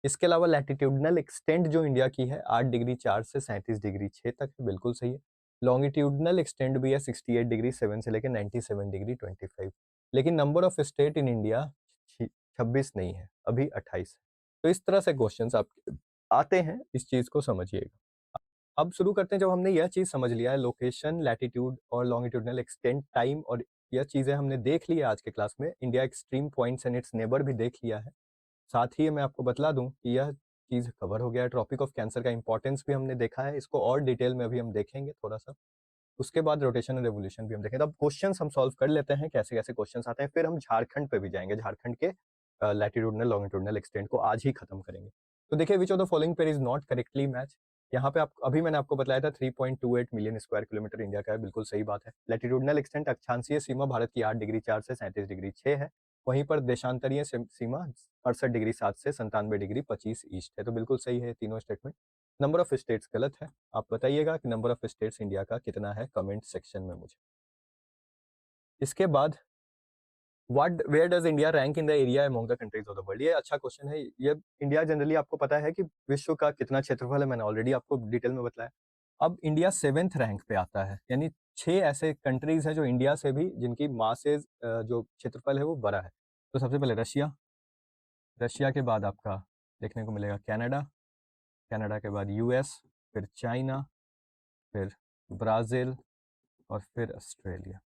इसके अलावा लैटिट्यूडनल एक्सटेंट जो इंडिया की है 8 डिग्री 4 से 37 डिग्री 6 तक है, बिल्कुल सही है। लॉन्गिट्यूडनल एक्सटेंट भी है 68 डिग्री 7 से लेकर 97 डिग्री 25। लेकिन number of state in India 26 नहीं है, अभी 28 है। तो इस तरह से क्वेश्चन आप आते हैं, इस चीज को समझिएगा। अब शुरू करते हैं। जब हमने यह चीज समझ लिया है, लोकेशन, लैटिट्यूड और लॉन्गिट्यूडनल एक्सटेंट, टाइम, और यह चीजें हमने देख ली है आज के क्लास में, India extreme points and it's neighbour भी देख लिया है। साथ ही मैं आपको बतला दूं कि यह चीज कवर हो गया है। ट्रॉपिक ऑफ कैंसर का इंपॉर्टेंस भी हमने देखा है, इसको और डिटेल में अभी हम देखेंगे थोड़ा सा। उसके बाद रोटेशन और रेवोल्यूशन भी हम देखेंगे। तो अब क्वेश्चंस हम सॉल्व कर लेते हैं, कैसे कैसे क्वेश्चंस आते हैं, फिर हम झारखंड पे भी जाएंगे। झारखंड के लैटिट्यूडनल लॉन्गिट्यूडनल एक्सटेंट को आज ही खत्म करेंगे। तो देखिए, विच of the following pair is not correctly match. यहाँ पे आप अभी मैंने आपको बताया था 3.28 मिलियन स्क्वायर किलोमीटर इंडिया का है, बिल्कुल सही बात है। लैटिट्यूडनल एक्सटेंट, अक्षांशीय सीमा भारत की 8 डिग्री 4 से 37 डिग्री 6 है। वहीं पर देशांतरीय सीमा 68 डिग्री 7 से 97 डिग्री 25 ईस्ट है। तो बिल्कुल सही है तीनों स्टेटमेंट। नंबर ऑफ स्टेट्स गलत है। आप बताइएगा कि नंबर ऑफ स्टेट्स इंडिया का कितना है कमेंट सेक्शन में मुझे। इसके बाद what where does India rank in the area among the countries of the world. ये अच्छा क्वेश्चन है। ये इंडिया जनरली आपको पता है कि विश्व का कितना क्षेत्रफल है, मैंने ऑलरेडी आपको डिटेल में बताया। अब इंडिया 7th रैंक पे आता है, यानी 6 ऐसे कंट्रीज हैं जो इंडिया से भी, जिनकी मासेज जो क्षेत्रफल है वो बड़ा है। तो सबसे पहले रशिया, रशिया के बाद आपका देखने को मिलेगा कनाडा, कनाडा के बाद यूएस, फिर चाइना, फिर ब्राज़ील और फिर ऑस्ट्रेलिया।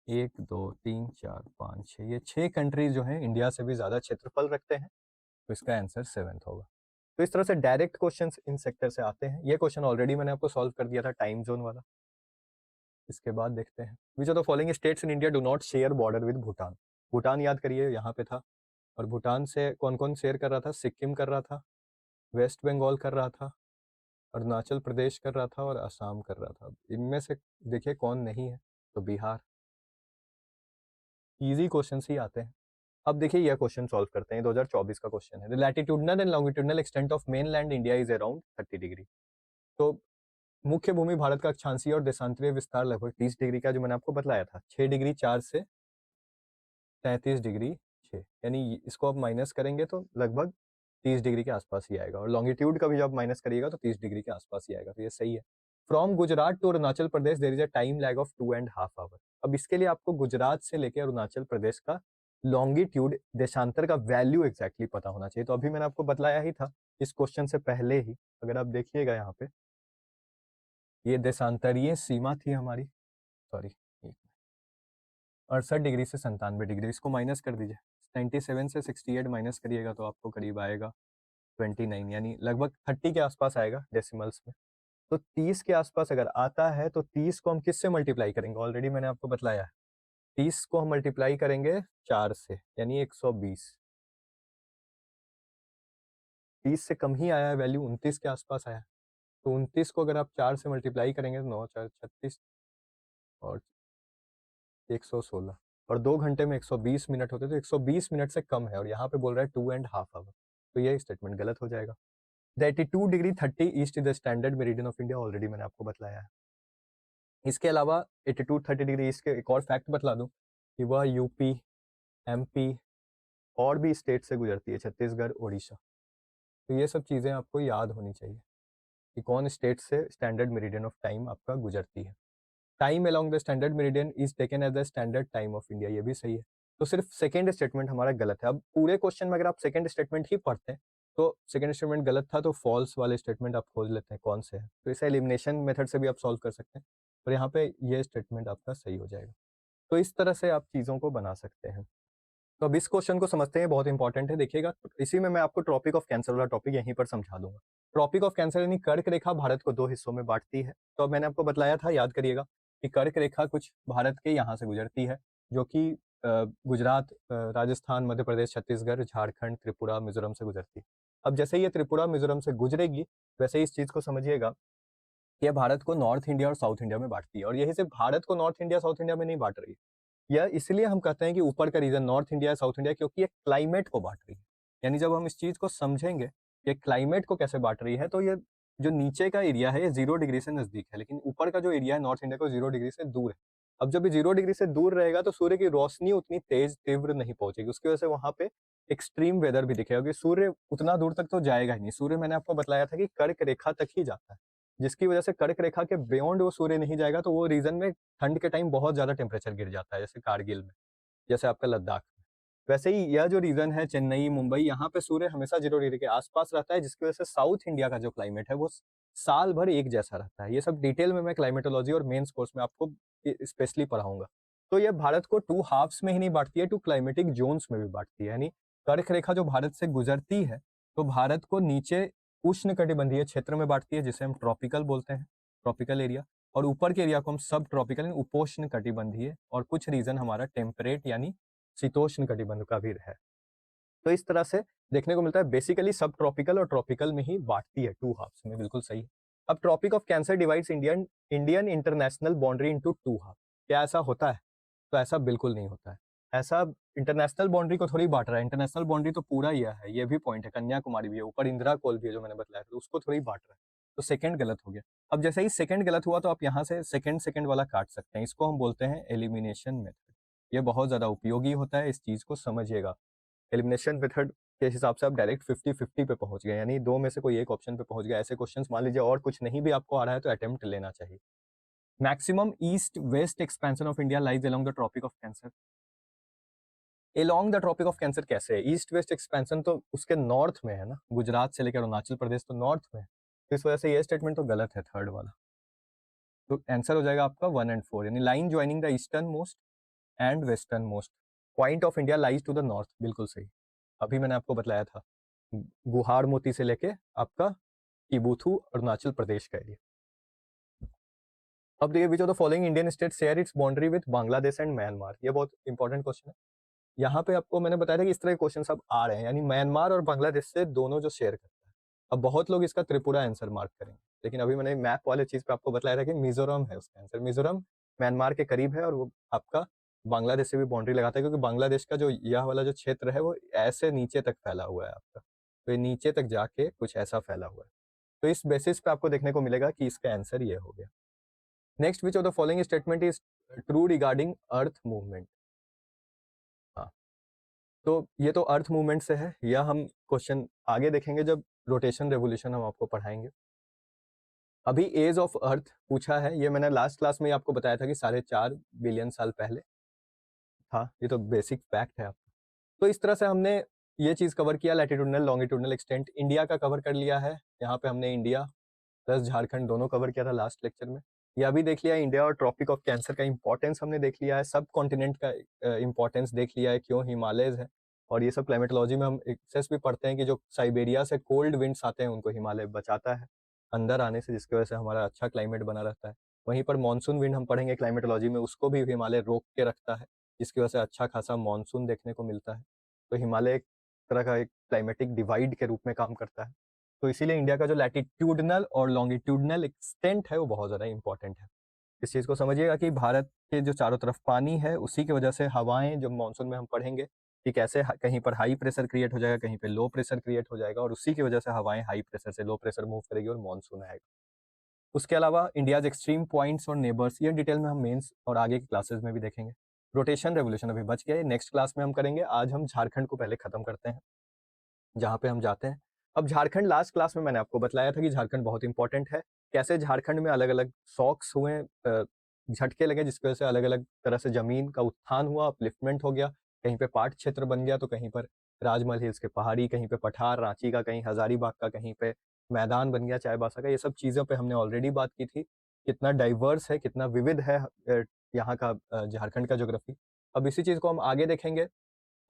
1 2 3 4 5 6, ये 6 कंट्रीज जो हैं इंडिया से भी ज़्यादा क्षेत्रफल रखते हैं। तो इसका आंसर 7th होगा। तो इस तरह से डायरेक्ट क्वेश्चंस इन सेक्टर से आते हैं। ये क्वेश्चन ऑलरेडी मैंने आपको सॉल्व कर दिया था, टाइम जोन वाला। इसके बाद देखते हैं, विच of the following states in India do not share border with Bhutan. Bhutan याद करिए यहाँ पे था। और भूटान से कौन कौन शेयर कर रहा था? सिक्किम कर रहा था, वेस्ट बंगाल कर रहा था, अरुणाचल प्रदेश कर रहा था और असम कर रहा था। इनमें से देखिए कौन नहीं है, तो बिहार। इजी क्वेश्चन ही आते हैं। अब देखिए यह क्वेश्चन सॉल्व करते हैं, 2024 का क्वेश्चन है। The latitudinal and longitudinal extent of mainland India is around 30 degree. तो मुख्य भूमि भारत का अक्षांशीय और देशांतरीय विस्तार लगभग 30 डिग्री का, जो मैंने आपको बतलाया था, 6 डिग्री 4 से 33 डिग्री 6, यानी इसको आप माइनस करेंगे तो लगभग 30 डिग्री के आसपास ही आएगा, और लॉन्गिट्यूड का भी जब माइनस करिएगा तो 30 डिग्री के आसपास ही आएगा, तो ये सही है। From Gujarat to Arunachal Pradesh there is a time lag of 2.5 hour. अब इसके लिए आपको गुजरात से लेकर अरुणाचल प्रदेश का लॉन्गिट्यूड देशांतर का वैल्यू एग्जैक्टली पता होना चाहिए। तो अभी मैंने आपको बतलाया ही था इस क्वेश्चन से पहले ही, अगर आप देखिएगा यहाँ पे, ये देशांतरीय सीमा थी हमारी, सॉरी 68 डिग्री से 97 डिग्री, इसको माइनस कर दीजिए। 97 से 68 माइनस करिएगा तो आपको करीब आएगा 29, यानी लगभग 30 के आसपास आएगा डेसिमल्स में। तो 30 के आसपास अगर आता है तो 30 को हम किससे मल्टीप्लाई करेंगे, ऑलरेडी मैंने आपको बतलाया है। 30 को हम मल्टीप्लाई करेंगे 4 से, यानी 120। 30 से कम ही आया है वैल्यू, 29 के आसपास आया है। तो 29 को अगर आप 4 से मल्टीप्लाई करेंगे तो 9 4 36 और 116, और 2 घंटे में 120 मिनट होते, तो 120 मिनट से कम है, और यहाँ पे बोल रहा है 2.5 आवर, तो ये स्टेटमेंट गलत हो जाएगा। 82 degree 30 east is the standard meridian of India, already मैंने आपको बतलाया है। इसके अलावा 82 30 डिग्री ईस्ट के एक और फैक्ट बतला दूं कि वह यूपी, एमपी और भी स्टेट से गुजरती है, छत्तीसगढ़, उड़ीसा। तो ये सब चीज़ें आपको याद होनी चाहिए कि कौन स्टेट से स्टैंडर्ड मेरिडियन ऑफ टाइम आपका गुजरती है। Time along the standard meridian is taken as the standard time of India, ये भी सही है। तो सिर्फ सेकंड स्टेटमेंट हमारा गलत है। अब पूरे क्वेश्चन में अगर आप सेकंड स्टेटमेंट ही पढ़ते हैं तो सेकंड स्टेटमेंट गलत था, तो फॉल्स वाले स्टेटमेंट आप खोज लेते हैं कौन से हैं, तो इसे एलिमिनेशन मेथड से भी आप सॉल्व कर सकते हैं, और यहाँ पे ये स्टेटमेंट आपका सही हो जाएगा। तो इस तरह से आप चीज़ों को बना सकते हैं। तो अब इस क्वेश्चन को समझते हैं, बहुत इंपॉर्टेंट है, देखिएगा। इसी में मैं आपको ट्रॉपिक ऑफ कैंसर वाला टॉपिक यहीं पर समझा दूंगा। ट्रॉपिक ऑफ कैंसर यानी कर्क रेखा भारत को 2 हिस्सों में बांटती है। तो अब मैंने आपको बतलाया था, याद करिएगा, कि कर्क रेखा कुछ भारत के यहाँ से गुजरती है, जो कि गुजरात, राजस्थान, मध्य प्रदेश, छत्तीसगढ़, झारखंड, त्रिपुरा, मिजोरम से गुजरती है। अब जैसे ही ये त्रिपुरा मिजोरम से गुजरेगी, वैसे ही इस चीज को समझिएगा कि ये भारत को नॉर्थ इंडिया और साउथ इंडिया में बांटती है, और यही सिर्फ भारत को नॉर्थ इंडिया साउथ इंडिया में नहीं बांट रही है। यह इसलिए हम कहते हैं कि ऊपर का region North India South India, क्योंकि ये क्लाइमेट को बांट रही है। यानी जब हम इस चीज को समझेंगे कि क्लाइमेट को कैसे बांट रही है, तो ये जो नीचे का एरिया है ये 0 डिग्री से नजदीक है, लेकिन ऊपर का जो एरिया है नॉर्थ इंडिया को 0 डिग्री से दूर है। अब जब ये 0 डिग्री से दूर रहेगा तो सूर्य की रोशनी उतनी तेज तीव्र नहीं पहुंचेगी, उसकी वजह से वहां पे एक्सट्रीम वेदर भी दिखेगा, क्योंकि सूर्य उतना दूर तक तो जाएगा ही नहीं। सूर्य, मैंने आपको बताया था कि कर्क रेखा तक ही जाता है, जिसकी वजह से कर्क रेखा के बियॉन्ड वो सूर्य नहीं जाएगा, तो वो रीजन में ठंड के टाइम बहुत ज्यादा टेम्परेचर गिर जाता है, जैसे कारगिल में, जैसे आपका लद्दाख में। वैसे ही यह जो रीजन है चेन्नई, मुंबई, यहाँ पे सूर्य हमेशा 0 डिग्री के आसपास रहता है, जिसकी वजह से साउथ इंडिया का जो क्लाइमेट है वो साल भर एक जैसा रहता है। ये सब डिटेल में मैं क्लाइमेटोलॉजी और मेंस कोर्स में आपको स्पेशली पढ़ाऊंगा। तो ये भारत को 2 हाफ्स में ही नहीं बांटती है, 2 क्लाइमेटिक जोन्स में भी बांटती है। यानी कर्क रेखा जो भारत से गुजरती है, तो भारत को नीचे उष्णकटिबंधीय क्षेत्र में बांटती है, जिसे हम ट्रॉपिकल बोलते हैं, ट्रॉपिकल एरिया, और ऊपर के एरिया को हम सब ट्रॉपिकल यानी उपोष्ण कटिबंधीय, और कुछ रीजन हमारा टेम्परेट यानी शीतोष्ण कटिबंध का भी है। तो इस तरह से देखने को मिलता है, बेसिकली सब ट्रॉपिकल और ट्रॉपिकल में ही बांटती है 2 हाफ्स में, बिल्कुल सही है। अब tropic of cancer divides Indian international boundary into 2 half. क्या ऐसा होता है? तो ऐसा बिल्कुल नहीं होता है। ऐसा इंटरनेशनल बाउंड्री को थोड़ी बांट रहा है, इंटरनेशनल बाउंड्री तो पूरा ही है, ये भी पॉइंट है। कन्याकुमारी भी है, ऊपर इंदिरा कोल भी है जो मैंने बताया था, तो उसको थोड़ी बांट रहा है। तो सेकंड गलत हो गया। अब जैसे ही सेकंड गलत हुआ तो आप यहाँ से सेकंड सेकंड वाला काट सकते हैं, इसको हम बोलते हैं एलिमिनेशन मेथड। ये बहुत ज्यादा उपयोगी होता है, इस चीज को समझिएगा। एलिमिनेशन मेथड के हिसाब से आप डायरेक्ट 50-50 पे पहुंच गए, यानी 2 में से कोई एक ऑप्शन पे पहुंच गया। ऐसे क्वेश्चंस मान लीजिए और कुछ नहीं भी आपको आ रहा है तो अटेम्प्ट लेना चाहिए। Maximum east west expansion of India lies along the tropic of cancer. Along the tropic of cancer कैसे है? ईस्ट वेस्ट एक्सपेंशन तो उसके नॉर्थ में है ना, गुजरात से लेकर अरुणाचल प्रदेश तो नॉर्थ में है, तो इस वजह से ये स्टेटमेंट तो गलत है, थर्ड वाला। तो आंसर हो जाएगा आपका 1 और 4, यानी line joining the eastern most and western most point of India lies to the north, बिल्कुल सही। अभी मैंने आपको बताया था, गुहार मोती से लेके आपका इबूथू अरुणाचल प्रदेश का एरिया। अब देखिए, विच of the following Indian state share its boundary with Bangladesh and Myanmar. ये बहुत इंपॉर्टेंट क्वेश्चन है। यहाँ पे आपको मैंने बताया था कि इस तरह के क्वेश्चन सब आ रहे हैं, यानी म्यांमार और बांग्लादेश से दोनों जो शेयर करता है। अब बहुत लोग इसका त्रिपुरा आंसर मार्क करेंगे, लेकिन अभी मैंने मैप वाले चीज पे आपको बताया था कि मिजोरम है उसका आंसर। मिजोरम म्यांमार के करीब है, और वो आपका बांग्लादेश से भी बाउंड्री लगाता है, क्योंकि बांग्लादेश का जो यह वाला जो क्षेत्र है वो ऐसे नीचे तक फैला हुआ है आपका, तो ये नीचे तक जाके कुछ ऐसा फैला हुआ है। तो इस बेसिस पे आपको देखने को मिलेगा कि इसका आंसर ये हो गया। Next, which of the following statement is true regarding earth movement. हाँ, तो ये तो अर्थ मूवमेंट से है, यह हम क्वेश्चन आगे देखेंगे जब रोटेशन रेवोल्यूशन हम आपको पढ़ाएंगे। अभी एज ऑफ अर्थ पूछा है, ये मैंने लास्ट क्लास में ही आपको बताया था कि 4.5 बिलियन साल पहले था। ये तो बेसिक फैक्ट है आपका। तो इस तरह से हमने ये चीज़ कवर किया, लैटिट्यूडनल लॉन्गिट्यूडनल एक्सटेंट इंडिया का कवर कर लिया है। यहाँ पे हमने इंडिया प्लस झारखंड दोनों कवर किया था लास्ट लेक्चर में। यह भी देख लिया इंडिया और ट्रॉपिक ऑफ कैंसर का इंपॉर्टेंस हमने देख लिया है, सब कॉन्टिनेंट का इंपॉर्टेंस देख लिया है, क्यों हिमालयज है। और ये सब क्लाइमेटोलॉजी में हम एक्सेस भी पढ़ते हैं कि जो साइबेरिया से कोल्ड विंड्स आते हैं उनको हिमालय बचाता है अंदर आने से, जिसकी वजह से हमारा अच्छा क्लाइमेट बना रहता है। वहीं पर मानसून विंड हम पढ़ेंगे क्लाइमेटोलॉजी में, उसको भी हिमालय रोक के रखता है, जिसकी वजह से अच्छा खासा मानसून देखने को मिलता है। तो हिमालय एक तरह का एक क्लाइमेटिक डिवाइड के रूप में काम करता है। तो इसीलिए इंडिया का जो लैटिट्यूडनल और लॉन्गिट्यूडनल एक्सटेंट है वो बहुत ज़्यादा इंपॉर्टेंट है। इस चीज़ को समझिएगा कि भारत के जो चारों तरफ पानी है उसी की वजह से हवाएं, जो मानसून में हम पढ़ेंगे कि कैसे कहीं पर हाई प्रेशर क्रिएट हो जाएगा, कहीं पे लो प्रेशर क्रिएट हो जाएगा, और उसी की वजह से हवाएं हाई प्रेशर से लो प्रेशर मूव करेगी और मानसून आएगा। उसके अलावा इंडियाज एक्सट्रीम पॉइंट्स और नेबर्स, ये डिटेल में हम मेंस और आगे की क्लासेस में भी देखेंगे। रोटेशन रेवोल्यूशन अभी बच गया है, नेक्स्ट क्लास में हम करेंगे। आज हम झारखंड को पहले खत्म करते हैं जहाँ पे हम जाते हैं। अब झारखंड, लास्ट क्लास में मैंने आपको बताया था कि झारखंड बहुत इंपॉर्टेंट है, कैसे झारखंड में अलग अलग शॉक्स हुए, झटके लगे, जिसकी वजह से अलग अलग तरह से जमीन का उत्थान हुआ, अपलिफ्टमेंट हो गया। कहीं पे पाट क्षेत्र बन गया तो कहीं पर राजमहल हिल्स के पहाड़ी, कहीं पे पठार रांची का, कहीं हजारीबाग का, कहीं पे मैदान बन गया चाईबासा का। ये सब चीज़ों पे हमने ऑलरेडी बात की थी, कितना डाइवर्स है, कितना विविध है यहाँ का झारखंड का ज्योग्राफी। अब इसी चीज़ को हम आगे देखेंगे।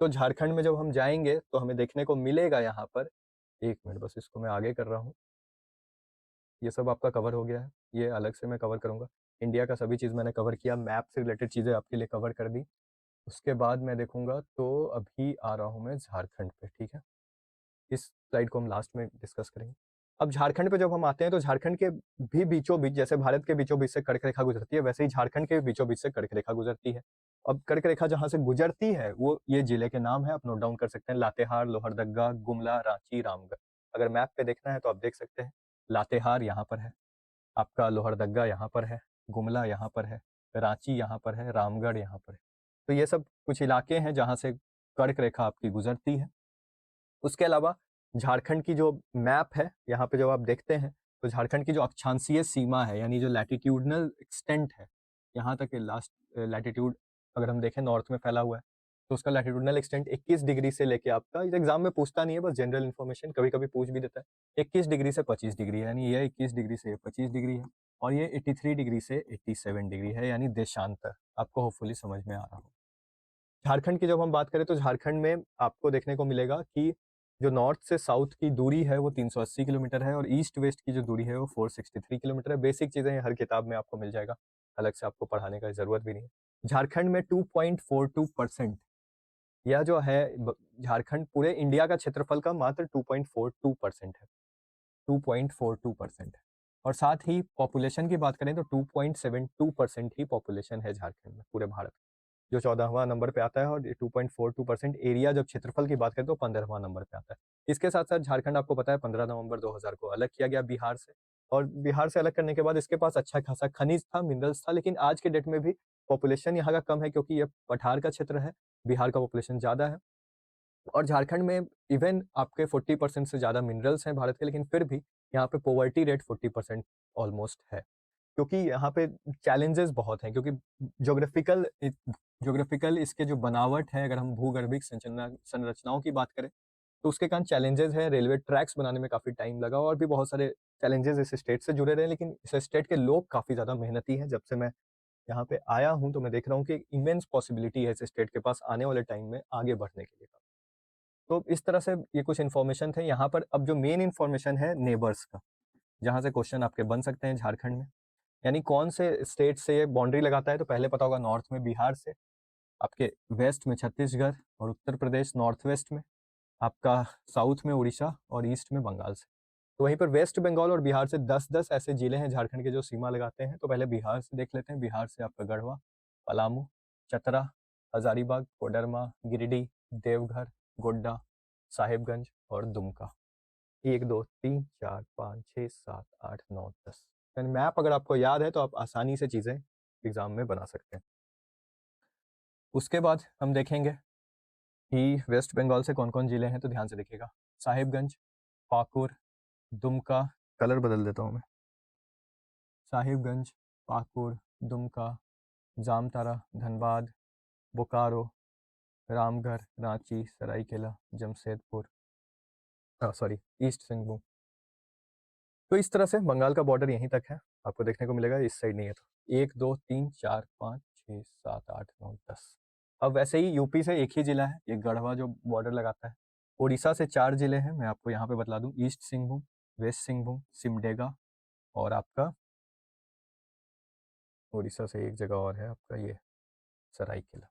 तो झारखंड में जब हम जाएंगे तो हमें देखने को मिलेगा यहाँ पर, एक मिनट बस इसको मैं आगे कर रहा हूँ। ये सब आपका कवर हो गया है, ये अलग से मैं कवर करूँगा। इंडिया का सभी चीज़ मैंने कवर किया, मैप से रिलेटेड चीज़ें आपके लिए कवर कर दी। उसके बाद मैं देखूंगा, तो अभी आ रहा हूँ मैं झारखंड पे, ठीक है। इस स्लाइड को हम लास्ट में डिस्कस करेंगे। अब झारखंड पे जब हम आते हैं तो झारखंड के भी बीचों बीच, जैसे भारत के बीचों बीच से कर्क रेखा गुजरती है, वैसे ही झारखंड के बीचों बीच से कर्क रेखा गुजरती है। अब कर्क रेखा जहाँ से गुजरती है वो ये जिले के नाम है, आप नोट डाउन कर सकते हैं, लातेहार, लोहरदग्गा, गुमला, रांची, रामगढ़। अगर मैप पे देखना है तो आप देख सकते हैं, लातेहार यहाँ पर है आपका, लोहरदग्गा यहाँ पर है, गुमला यहाँ पर है, रांची यहाँ पर है, रामगढ़ यहाँ पर है। तो ये सब कुछ इलाके हैं जहाँ से कर्क रेखा आपकी गुजरती है। उसके अलावा झारखंड की जो मैप है, यहाँ पे जब आप देखते हैं तो झारखंड की जो अक्षांशीय सीमा है, यानी जो लैटिट्यूडनल एक्सटेंट है, यहाँ तक लास्ट लैटिट्यूड अगर हम देखें नॉर्थ में फैला हुआ है, तो उसका लैटिट्यूडनल एक्सटेंट 21 डिग्री से लेके आपका, इस एग्जाम में पूछता नहीं है, बस जनरल इन्फॉर्मेशन, कभी कभी पूछ भी देता है, 21 डिग्री से 25 डिग्री है, यानी ये 21 डिग्री से 25 डिग्री है, और ये 83 डिग्री से 87 डिग्री है, यानी देशांतर। आपको होपफुली समझ में आ रहा हो। झारखंड की जब हम बात करें तो झारखंड में आपको देखने को मिलेगा कि जो नॉर्थ से साउथ की दूरी है वो 380 किलोमीटर है, और ईस्ट वेस्ट की जो दूरी है वो 463 किलोमीटर है। बेसिक चीज़ें हर किताब में आपको मिल जाएगा, अलग से आपको पढ़ाने का ज़रूरत भी नहीं है। झारखंड में 2.42%, यह जो है झारखंड पूरे इंडिया का क्षेत्रफल का मात्र 2.42% है, 2.42% है। और साथ ही पॉपुलेशन की बात करें तो 2.72% ही पॉपुलेशन है झारखंड में पूरे भारत, जो 14वां नंबर पे आता है, और 2.42% एरिया जब क्षेत्रफल की बात करें तो 15वां नंबर पे आता है। इसके साथ साथ झारखंड आपको पता है 15 नवंबर 2000 को अलग किया गया बिहार से, और बिहार से अलग करने के बाद इसके पास अच्छा खासा खनिज था, मिनरल्स था, लेकिन आज के डेट में भी पॉपुलेशन यहाँ का कम है, क्योंकि ये पठार का क्षेत्र है, बिहार का पॉपुलेशन ज़्यादा है। और झारखंड में इवन आपके 40% से ज़्यादा मिनरल्स हैं भारत के, लेकिन फिर भी यहाँ पे पॉवर्टी रेट 40% ऑलमोस्ट है, क्योंकि यहाँ पे चैलेंजेस बहुत हैं, क्योंकि ज्योग्राफिकल इसके जो बनावट है, अगर हम भूगर्भिक संरचनाओं की बात करें तो उसके कारण चैलेंजेस हैं। रेलवे ट्रैक्स बनाने में काफ़ी टाइम लगा, और भी बहुत सारे चैलेंजेस इस स्टेट से जुड़े रहे, लेकिन इस स्टेट के लोग काफ़ी ज़्यादा मेहनती हैं। जब से मैं यहाँ पे आया हूँ तो मैं देख रहा हूँ कि इमेंस पॉसिबिलिटी है इस स्टेट के पास आने वाले टाइम में आगे बढ़ने के लिए। तो इस तरह से ये कुछ इन्फॉर्मेशन थे यहाँ पर। अब जो मेन इन्फॉर्मेशन है नेबर्स का, जहाँ से क्वेश्चन आपके बन सकते हैं झारखंड में, यानी कौन से स्टेट से ये बाउंड्री लगाता है, तो पहले पता होगा नॉर्थ में बिहार से, आपके वेस्ट में छत्तीसगढ़ और उत्तर प्रदेश, नॉर्थ वेस्ट में आपका, साउथ में उड़ीसा, और ईस्ट में बंगाल से। तो वहीं पर वेस्ट बंगाल और बिहार से 10-10 ऐसे जिले हैं झारखंड के जो सीमा लगाते हैं। तो पहले बिहार से देख लेते हैं। बिहार से आपका गढ़वा, पलामू, चतरा, हजारीबाग, कोडरमा, गिरिडीह, देवघर, गोड्डा, साहेबगंज और दुमका। 1 2 3 4 5 6 7 8 9 10। यानी मैप अगर आपको याद है तो आप आसानी से चीज़ें एग्जाम में बना सकते हैं। उसके बाद हम देखेंगे कि वेस्ट बंगाल से कौन कौन जिले हैं, तो ध्यान से देखिएगा। साहिबगंज, पाकुर, दुमका, कलर बदल देता हूँ मैं, साहिबगंज, पाकुर, दुमका, जामताड़ा, धनबाद, बोकारो, रामगढ़, रांची, सरायकेला, जमशेदपुर, सॉरी ईस्ट सिंहभूम। तो इस तरह से बंगाल का बॉर्डर यहीं तक है, आपको देखने को मिलेगा, इस साइड नहीं है। तो 1 2 3 4 5 6 7 8 9 10। अब वैसे ही यूपी से एक ही जिला है, ये गढ़वा जो बॉर्डर लगाता है। उड़ीसा से 4 जिले हैं, मैं आपको यहाँ पे बतला दूं, ईस्ट सिंहभूम, वेस्ट सिंहभूम, सिमडेगा, और आपका उड़ीसा से एक जगह और है आपका ये सरायकेला।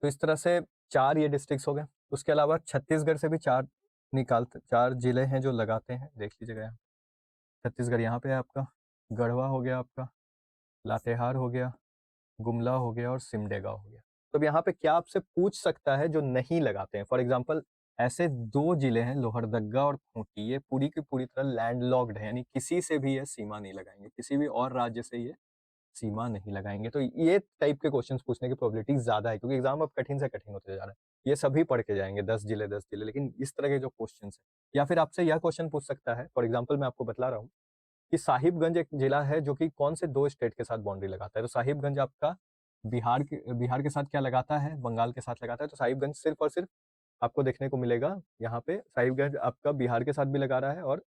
तो इस तरह से 4 ये डिस्ट्रिक्ट्स हो गए। उसके अलावा छत्तीसगढ़ से भी 4 जिले हैं जो लगाते हैं, देख लीजिएगा यहाँ। छत्तीसगढ़ यहाँ पे है आपका, गढ़वा हो गया आपका, लातेहार हो गया, गुमला हो गया और सिमडेगा हो गया। तो अब यहाँ पे क्या आपसे पूछ सकता है जो नहीं लगाते हैं? फॉर एग्जाम्पल ऐसे 2 जिले हैं, लोहरदग्गा और खूंटी, ये पूरी की पूरी तरह लैंडलॉक्ड है, यानी किसी से भी ये सीमा नहीं लगाएंगे, किसी भी और राज्य से ये सीमा नहीं लगाएंगे। तो ये टाइप के क्वेश्चंस पूछने की प्रोबेबिलिटी ज्यादा है, क्योंकि एग्जाम अब कठिन से कठिन होते जा रहा है। ये सभी पढ़ के जाएंगे 10 जिले, लेकिन इस तरह के जो क्वेश्चन है, या फिर आपसे यह क्वेश्चन पूछ सकता है, फॉर एग्जाम्पल मैं आपको बतला रहा हूँ कि साहिबगंज एक जिला है जो कि कौन से 2 स्टेट के साथ बाउंड्री लगाता है। तो साहिबगंज आपका बिहार के साथ क्या लगाता है, बंगाल के साथ लगाता है। तो साहिबगंज सिर्फ और सिर्फ आपको देखने को मिलेगा यहाँ पे, साहिबगंज आपका बिहार के साथ भी लगा रहा है और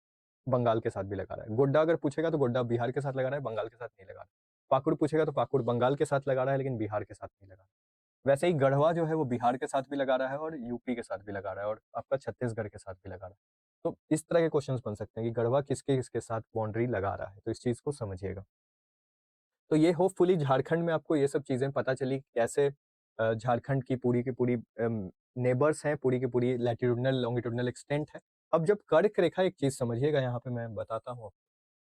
बंगाल के साथ भी लगा रहा है। गोड्डा अगर पूछेगा तो गोड्डा बिहार के साथ लगा रहा है, बंगाल के साथ नहीं लगा रहा है। पाकुड़ पूछेगा तो पाकुड़ बंगाल के साथ लगा रहा है, लेकिन बिहार के साथ नहीं लगा रहा है। वैसे ही गढ़वा जो है वो बिहार के साथ भी लगा रहा है और यूपी के साथ भी लगा रहा है और आपका छत्तीसगढ़ के साथ भी लगा रहा है। तो इस तरह के क्वेश्चंस बन सकते हैं कि गढ़वा किसके किसके साथ बाउंड्री लगा रहा है, तो इस चीज को समझिएगा। तो ये होपफुली झारखंड में आपको ये सब चीजें पता चली, कैसे झारखंड की पूरी नेबर्स हैं, पूरी की पूरी लैटिट्यूडनल लॉन्गिट्यूडनल एक्सटेंट है। अब जब कर्क रेखा, एक चीज समझिएगा यहाँ पे मैं बताता हूँ,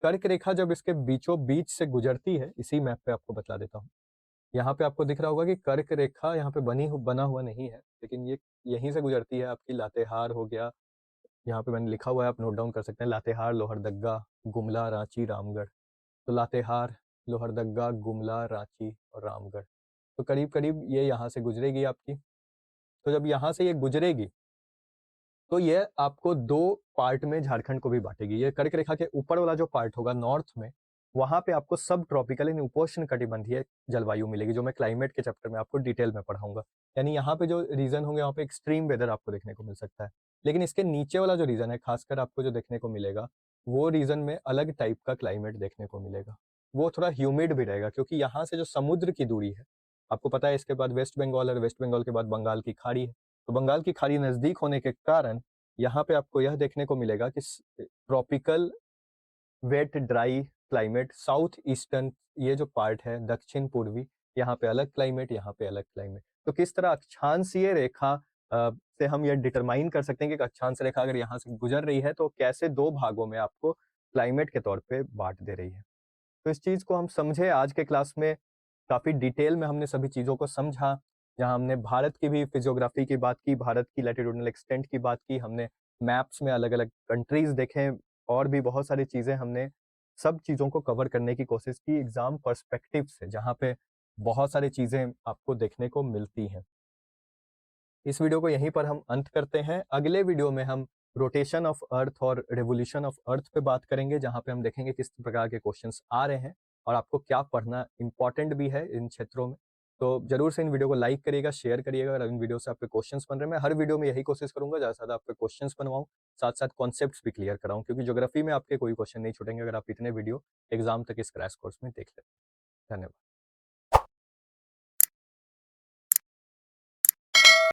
कर्क रेखा जब इसके बीचों बीच से गुजरती है, इसी मैप पे आपको बता देता हूँ। यहाँ पे आपको दिख रहा होगा कि कर्क रेखा यहाँ पे बना हुआ नहीं है, लेकिन ये यहीं से गुजरती है। आपकी लातेहार हो गया, यहाँ पे मैंने लिखा हुआ है, आप नोट डाउन कर सकते हैं, लातेहार, लोहरदग्गा, गुमला, रांची, रामगढ़। तो लातेहार, लोहरदग्गा, गुमला, रांची और रामगढ़, तो करीब करीब ये यहाँ से गुजरेगी आपकी। तो जब यहाँ से ये गुजरेगी तो ये आपको 2 पार्ट में झारखंड को भी बांटेगी। ये कर्क रेखा के ऊपर वाला जो पार्ट होगा नॉर्थ में, वहां पे आपको सब ट्रॉपिकल यानी उपोष्ण कटिबंधीय जलवायु मिलेगी, जो मैं क्लाइमेट के चैप्टर में आपको डिटेल में पढ़ाऊंगा। यानी यहाँ पे जो रीजन होंगे वहाँ पे एक्सट्रीम वेदर आपको देखने को मिल सकता है। लेकिन इसके नीचे वाला जो रीजन है, खासकर आपको जो देखने को मिलेगा, वो रीजन में अलग टाइप का क्लाइमेट देखने को मिलेगा। वो थोड़ा ह्यूमिड भी रहेगा, क्योंकि यहाँ से जो समुद्र की दूरी है, आपको पता है इसके बाद वेस्ट बंगाल और वेस्ट बंगाल के बाद बंगाल की खाड़ी है। तो बंगाल की खाड़ी नजदीक होने के कारण यहाँ पे आपको यह देखने को मिलेगा कि tropical wet dry climate, south eastern ये जो पार्ट है दक्षिण पूर्वी, यहाँ पे अलग क्लाइमेट, यहाँ पे अलग क्लाइमेट। तो किस तरह अक्षांशीय रेखा से हम ये डिटरमाइन कर सकते हैं कि अक्षांश रेखा अगर यहाँ से गुजर रही है तो कैसे 2 भागों में आपको क्लाइमेट के तौर पे बांट दे रही है। तो इस चीज को हम समझे आज के क्लास में, काफी डिटेल में हमने सभी चीजों को समझा। जहां हमने भारत की भी फिजियोग्राफी की बात की, भारत की लैटिट्यूडनल एक्सटेंट की बात की, हमने मैप्स में अलग अलग कंट्रीज देखे, और भी बहुत सारी चीजें हमने सब चीजों को कवर करने की कोशिश की एग्जाम पर्सपेक्टिव से, जहां पे बहुत सारी चीजें आपको देखने को मिलती हैं। इस वीडियो को यहीं पर हम अंत करते हैं। अगले वीडियो में हम रोटेशन ऑफ अर्थ और रेवोल्यूशन ऑफ अर्थ पे बात करेंगे, जहां पे हम देखेंगे किस प्रकार के क्वेश्चंस आ रहे हैं और आपको क्या पढ़ना इंपॉर्टेंट भी है इन क्षेत्रों में। तो जरूर से इन वीडियो को लाइक करिएगा, शेयर करिएगा। अगर इन वीडियो से आपके क्वेश्चंस बन रहे हैं, मैं हर वीडियो में यही कोशिश करूंगा ज़्यादा से ज़्यादा आपके क्वेश्चंस बनवाऊं, साथ साथ कॉन्सेप्ट्स भी क्लियर कराऊं, क्योंकि ज्योग्राफी में आपके कोई क्वेश्चन नहीं छूटेंगे अगर आप इतने वीडियो एग्जाम तक इस क्रैश कोर्स में देख लेते हैं। धन्यवाद।